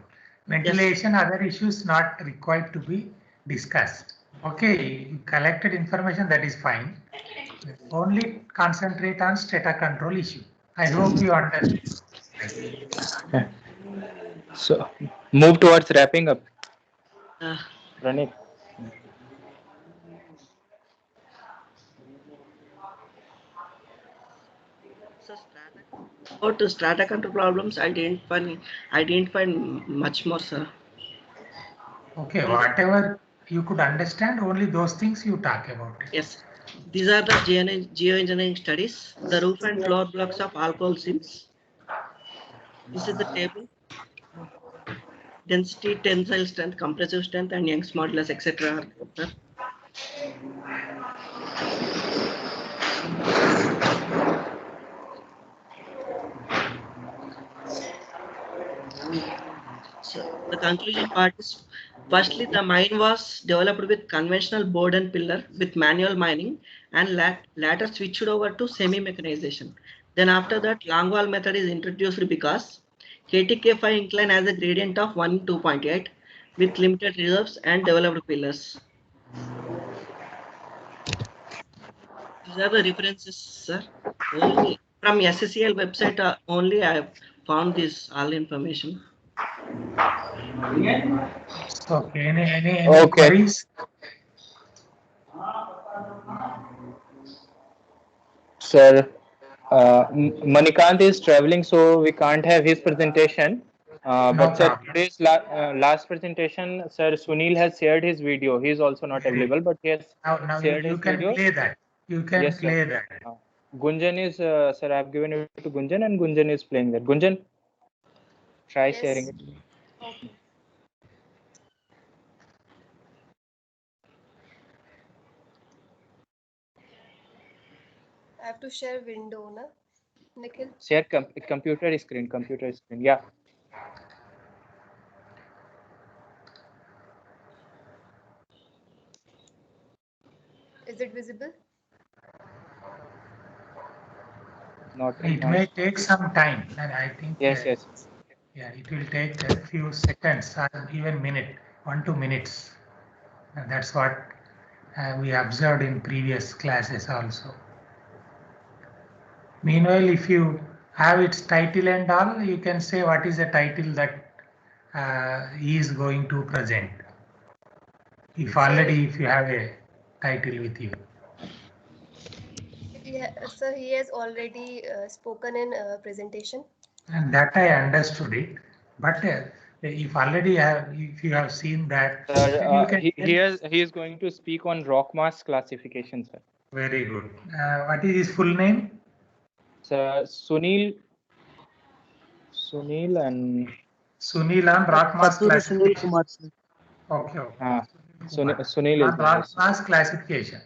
Ventilation, other issues not required to be discussed. Okay, you collected information, that is fine. Only concentrate on stator control issue. I hope you understand. So move towards wrapping up. Running. About strata control problems, I didn't find much more, sir. Okay, whatever you could understand, only those things you talk about. Yes, these are the geoengineering studies. The roof and floor blocks of alcohol seams. This is the table. Density, tensile strength, compressive strength, and Young's modulus, etc. So the conclusion part is, firstly, the mine was developed with conventional board and pillar with manual mining, and later switched over to semi-mechanization. Then after that, longwall method is introduced because KTK5 incline has a gradient of 1:2.8 with limited reserves and developed pillars. These are the references, sir. Only from SSCL website only I have found this all information. Okay, any queries? Sir, Manikant is traveling, so we can't have his presentation. But sir, today's last presentation, sir Sunil has shared his video. He is also not available, but he has now shared you his can video. play that. You can Yes, play sir. that. Gunjan is, sir, I have given it to Gunjan, and Gunjan is playing that. Gunjan, try sharing it. Okay. I have to share window, na? Nikhil? Share computer screen. Yeah. Is it visible? It may take some time, and I think yes. Yeah, it will take a few seconds or even minute, 1 2 minutes. And that's what we observed in previous classes also. Meanwhile, if you have its title and all, you can say what is the title that he is going to present. If you have a title with you. Yeah, sir, he has already spoken in presentation. And that I understood it, but if you have seen that, he is going to speak on rock mass classification, sir. Very good. What is his full name? Sir, Sunil and rock mass classification. Kumar, sir. Okay. Sunil is rock mass classification.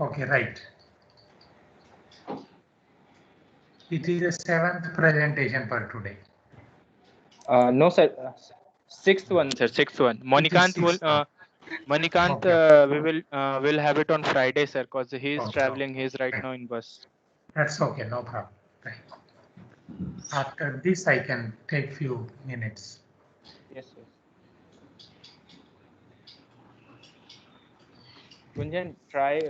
Okay, right. It is the 7th presentation for today. No, sir. Sixth one, sir. Manikant will have it on Friday, sir, because he is traveling. He is right now in bus. That's okay, no problem. Right. After this, I can take few minutes. Yes. Gunjan, try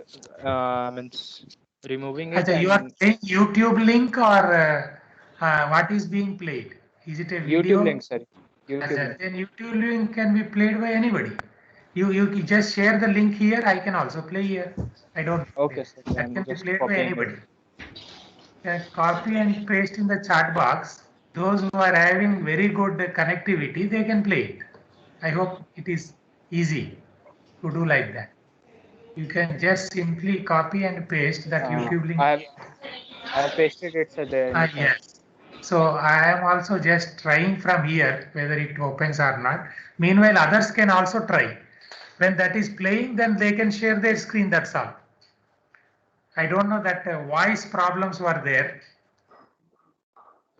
means removing it Acha, you are and saying YouTube link or what is being played? Is it a video? YouTube link, sorry. YouTube Acha, link. then YouTube link can be played by anybody. You can just share the link here. I can also play here. I don't. Okay, sir. That I'm can be just played by copying anybody. it. Copy and paste in the chat box. Those who are having very good connectivity, they can play it. I hope it is easy to do like that. You can just simply copy and paste that YouTube link. I have pasted it, sir. There in the chat. Yes. So I am also just trying from here whether it opens or not. Meanwhile, others can also try. When that is playing, then they can share their screen. That's all. I don't know that voice problems were there.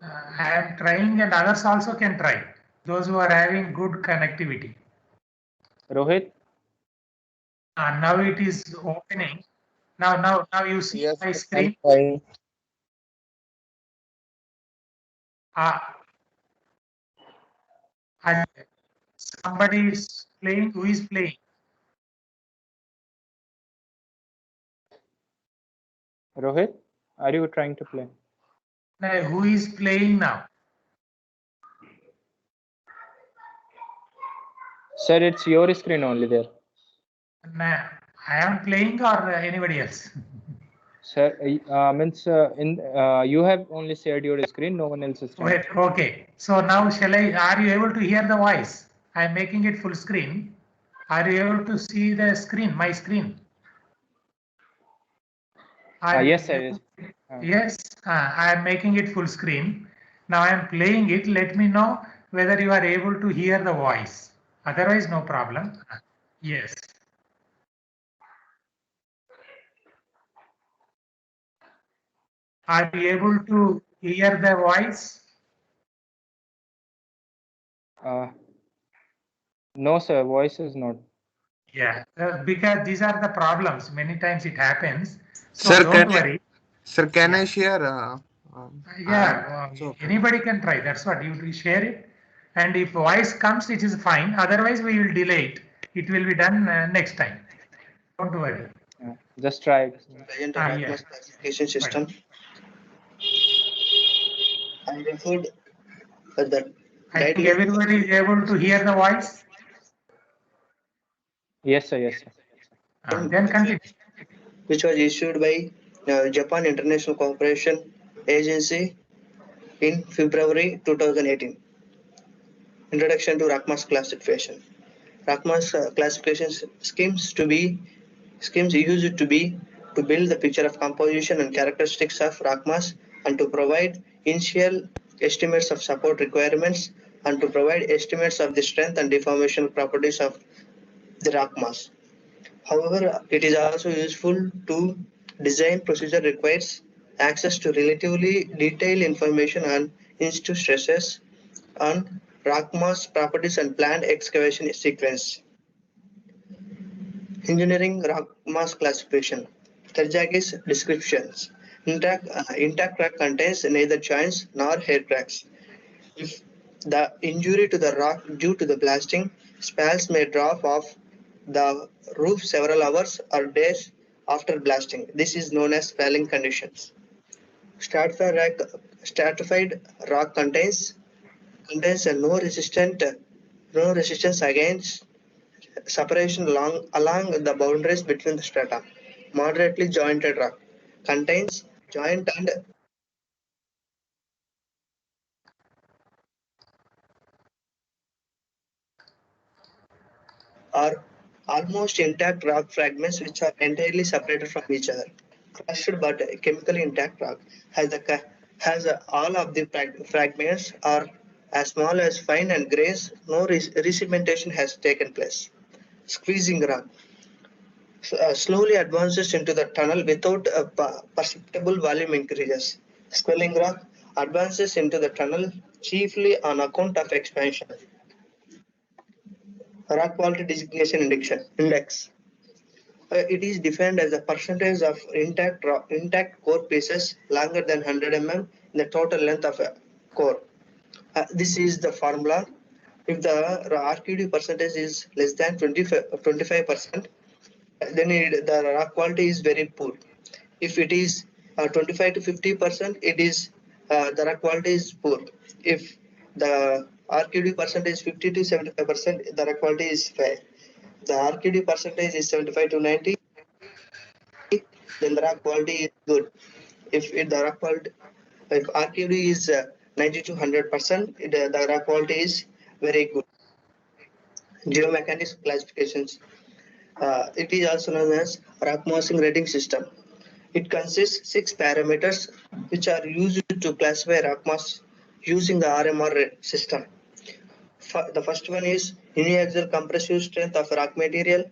I am trying and others also can try. Those who are having good connectivity. Rohit? Now it is opening. Now you see Yes, my I'm screen. trying. And somebody is playing. Who is playing? Rohit, are you trying to play? Now, who is playing now? Sir, it's your screen only there. Nah, I am playing or anybody else? Sir, you have only shared your screen, no one else's screen. Wait, okay. So now are you able to hear the voice? I am making it full screen. Are you able to see the screen, my screen? Yes, sir. Yes, I am making it full screen. Now I am playing it. Let me know whether you are able to hear the voice. Otherwise, no problem. Yes. Are you able to hear the voice? No, sir. Voice is not. Yeah, because these are the problems. Many times it happens. So Sir, don't worry. Sir, can I share? Anybody can try. That's what you share it. And if voice comes, it is fine. Otherwise, we will delay it. It will be done next time. Don't worry. Just try it. Present RACMAS classification system. I referred that. I think everybody is able to hear the voice. Yes, sir. Yes, sir. Then continue. Which was issued by Japan International Cooperation Agency in February 2018. Introduction to RACMAS classification. RACMAS classification schemes used to build the picture of composition and characteristics of RACMAS and to provide initial estimates of support requirements and to provide estimates of the strength and deformation properties of the RACMAS. However, it is also useful to design procedure requires access to relatively detailed information on in-situ stresses on RACMAS properties and planned excavation sequence. Engineering RACMAS classification. Terjagi's descriptions. Intact crack contains neither joints nor hair cracks. If the injury to the rock due to the blasting, spalls may drop off the roof several hours or days after blasting. This is known as spalling conditions. Stratified rock contains a no resistance against separation along the boundaries between the strata. Moderately jointed rock contains joint and are almost intact rock fragments which are entirely separated from each other. Crushed but chemically intact rock has all of the fragments are as small as fine and grains. No recementation has taken place. Squeezing rock slowly advances into the tunnel without a perceptible volume increases. Swelling rock advances into the tunnel chiefly on account of expansion. Rock quality designation index. It is defined as the percentage of intact core pieces longer than 100 mm in the total length of a core. This is the formula. If the RQD percentage is less than 25%, then the rock quality is very poor. If it is 25 to 50%, it is the rock quality is poor. If the RQD percentage 50 to 75%, the rock quality is fair. The RQD percentage is 75 to 90, then the rock quality is good. The rock quality, if RQD is 90 to 100%, the rock quality is very good. Geomechanics classifications. It is also known as rock massing rating system. It consists 6 parameters which are used to classify rock mass using the RMR system. The first one is uniaxial compressive strength of rock material.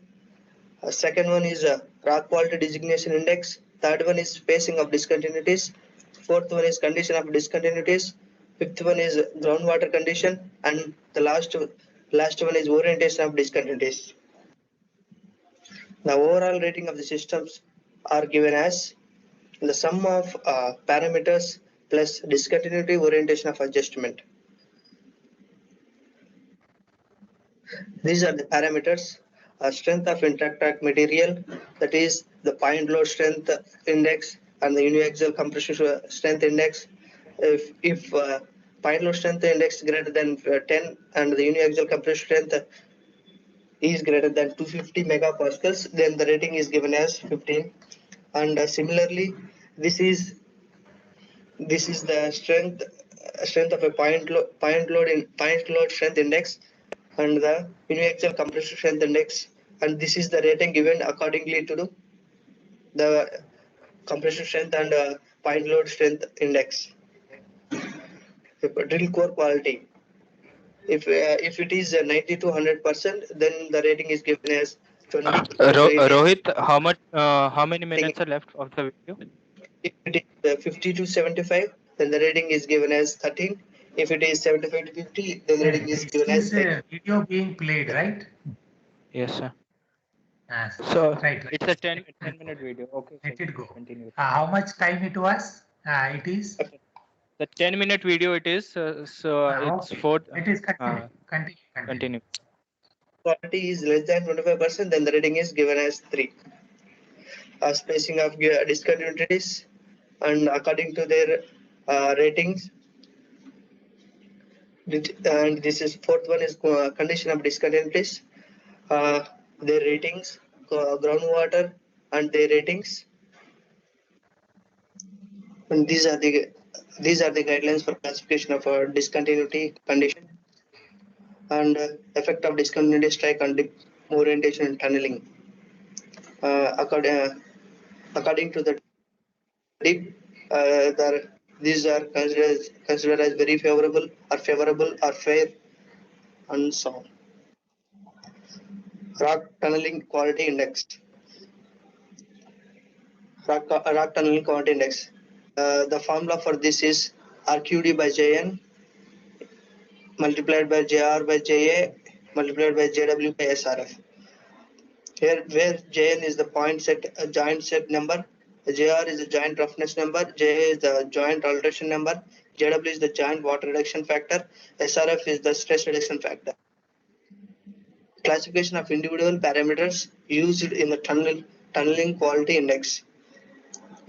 Second one is rock quality designation index. Third one is spacing of discontinuities. Fourth one is condition of discontinuities. Fifth one is groundwater condition, and the last one is orientation of discontinuities. The overall rating of the systems are given as the sum of parameters plus discontinuity orientation of adjustment. These are the parameters. Strength of intact material, that is the point load strength index and the uniaxial compression strength index. If point load strength index is greater than 10 and the uniaxial compression strength is greater than 250 megapascals, then the rating is given as 15. And similarly, this is the strength of a point load strength index and the uniaxial compression strength index, and this is the rating given accordingly to the compression strength and point load strength index. Drill core quality. If it is 90 to 100%, then the rating is given as 20. Rohit, how many minutes are left of the video? If it is 50 to 75, then the rating is given as 13. If it is 75 to 50, then the rating is given as 10. a video being played, right? Yes, sir. Yes. So Right. it's a 10-minute video. Okay, sir. Let it go. Continue. How much time it was? It is? The 10-minute video it is. So it's Okay. for. It is continue. Quality is less than 25%, then the rating is given as 3. Spacing of discontinuities, and according to their ratings, and this is fourth one is condition of discontinuities, their ratings, groundwater and their ratings, and these are the guidelines for classification of discontinuity condition and effect of discontinuity strike on dip orientation and tunneling. According to the dip, these are considered as very favorable or fair, and so on. Rock tunneling quality index. Rock tunneling quality index. The formula for this is RQD by JN multiplied by JR by JA multiplied by JW by SRF. Here, where JN is the joint set number, JR is the joint roughness number, JA is the joint alteration number, JW is the joint water reduction factor, SRF is the stress reduction factor. Classification of individual parameters used in the tunneling quality index.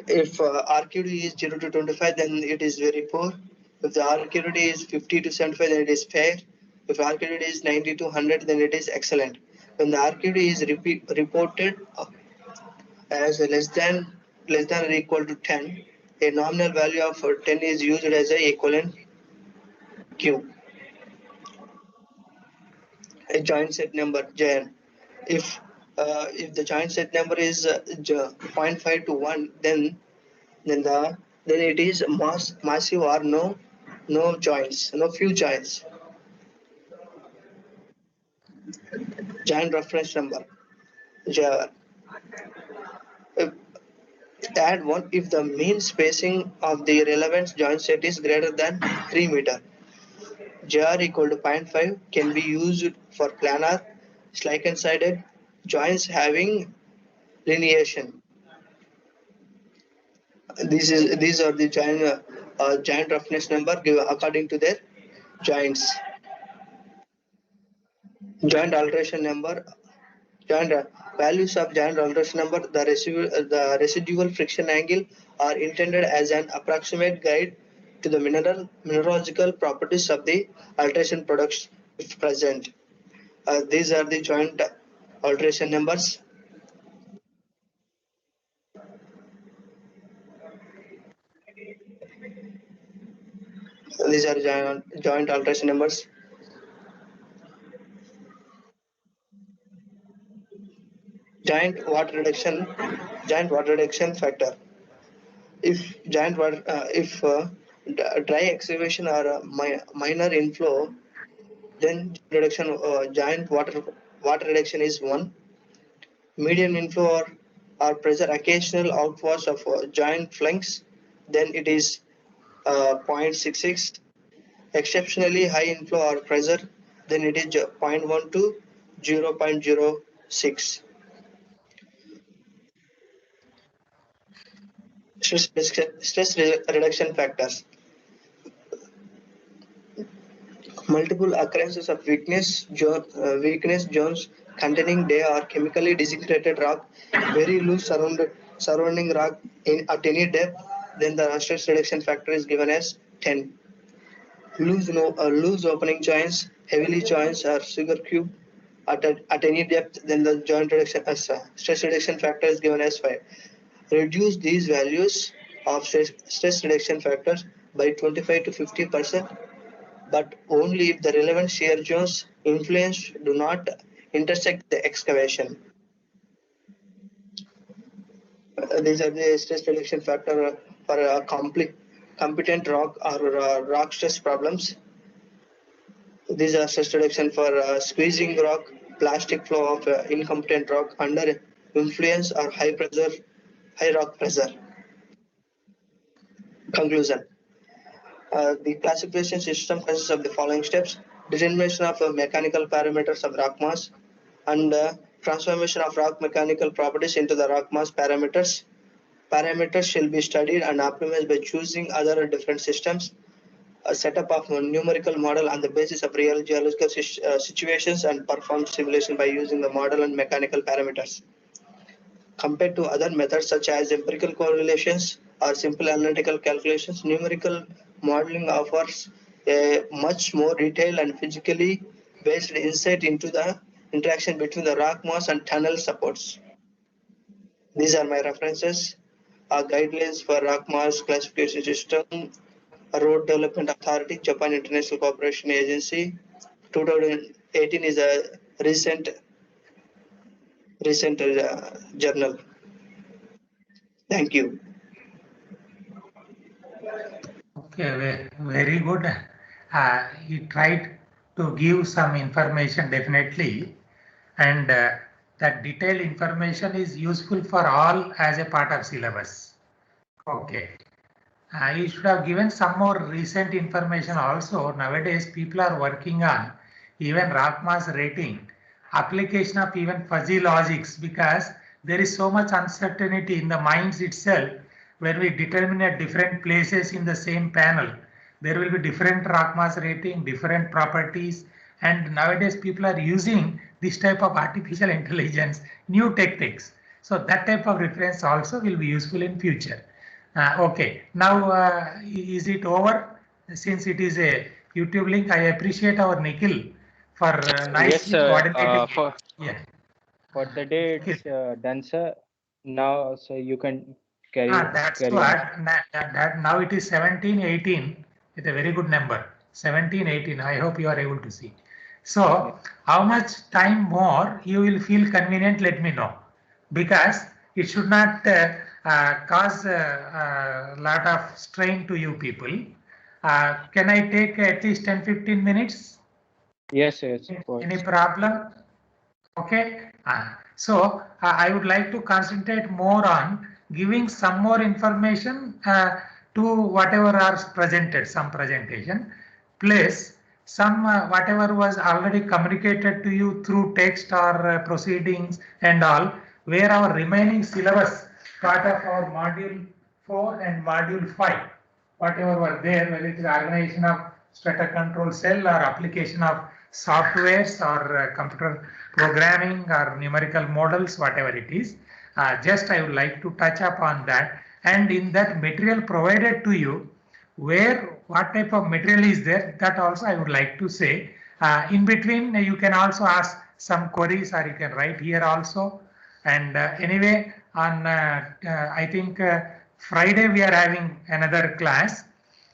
If RQD is 0 to 25, then it is very poor. If the RQD is 50 to 75, then it is fair. If RQD is 90 to 100, then it is excellent. When the RQD is reported as less than or equal to 10, a nominal value of 10 is used as a equivalent Q. A joint set number JN. If the joint set number is 0.5 to 1, then it is massive or no joints, no few joints. Joint reference number JR. Add 1 if the mean spacing of the relevant joint set is greater than 3 meter. JR equal to 0.5 can be used for planar, Schleichen-sided joints having lineation. These are the joint roughness number given according to their joints. Joint alteration number joint values of joint alteration number, the residual friction angle are intended as an approximate guide to the mineralogical properties of the alteration products if present. These are the joint alteration numbers. These are joint alteration numbers. Giant water reduction factor. If dry excavation or minor inflow, then giant water reduction is 1. Medium inflow or pressure occasional outwash of giant flanks, then it is 0.66. Exceptionally high inflow or pressure, then it is 0.1 to 0.06. Stress reduction factors. Multiple occurrences of weakness zones containing day or chemically disintegrated rock, very loose surrounding rock at any depth, then the stress reduction factor is given as 10. Loose opening joints, heavily joints or sugar cube at any depth, then the stress reduction factor is given as 5. Reduce these values of stress reduction factors by 25 to 50%, but only if the relevant shear zones influence do not intersect the excavation. These are the stress reduction factor for a competent rock or rock stress problems. These are stress reduction for squeezing rock, plastic flow of incompetent rock under influence or high rock pressure. Conclusion. The classification system consists of the following steps: determination of mechanical parameters of rock mass and transformation of rock mechanical properties into the rock mass parameters. Parameters shall be studied and optimized by choosing other different systems. A setup of a numerical model on the basis of real geological situations and perform simulation by using the model and mechanical parameters. Compared to other methods such as empirical correlations or simple analytical calculations, numerical modeling offers a much more detailed and physically based insight into the interaction between the rock mass and tunnel supports. These are my references. Guidelines for rock mass classification system, Road Development Authority, Japan International Cooperation Agency. 2018 is a recent journal. Thank you. Okay, very good. He tried to give some information definitely, and that detailed information is useful for all as a part of syllabus. Okay. You should have given some more recent information also. Nowadays, people are working on even rock mass rating, application of even fuzzy logics, because there is so much uncertainty in the mines itself. When we determine at different places in the same panel, there will be different rock mass rating, different properties, and nowadays people are using this type of artificial intelligence, new techniques. So that type of reference also will be useful in future. Okay, now is it over? Since it is a YouTube link, I appreciate our Nikhil for nicely coordinating. For the day it's done, sir. Now, so you can carry. That's what. Now it is 17:18. It's a very good number. 17:18. I hope you are able to see. So, how much time more you will feel convenient? Let me know, because it should not cause a lot of strain to you people. Can I take at least 10-15 minutes? Yes. Any problem? Okay. So I would like to concentrate more on giving some more information to whatever are presented, some presentation, plus some whatever was already communicated to you through text or proceedings and all, where our remaining syllabus part of our module 4 and module 5, whatever were there, whether it is organization of Strata control cell or application of softwares or computer programming or numerical models, whatever it is. Just I would like to touch upon that. And in that material provided to you, where what type of material is there, that also I would like to say. In between, you can also ask some queries or you can write here also. And anyway, on I think Friday we are having another class.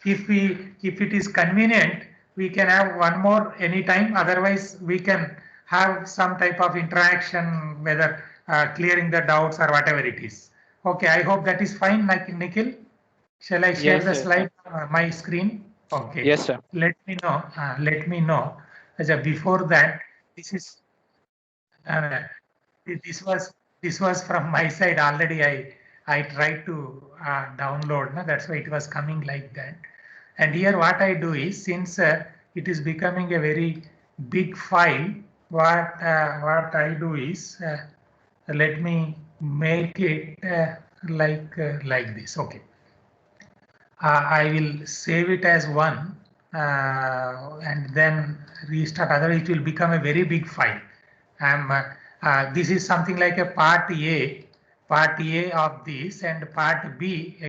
If it is convenient, we can have one more anytime. Otherwise, we can have some type of interaction, whether clearing the doubts or whatever it is. Okay, I hope that is fine, like Nikhil. Shall I share Yes, the yes, slide my screen? Okay. Yes, sir. Let me know. Let me know. As before that, this is this was from my side already. I tried to download. No? That's why it was coming like that. And here what I do is, since it is becoming a very big file, what I do is let me make it like this. Okay. I will save it as one and then restart. Otherwise, it will become a very big file. This is something like a part A of this, and part B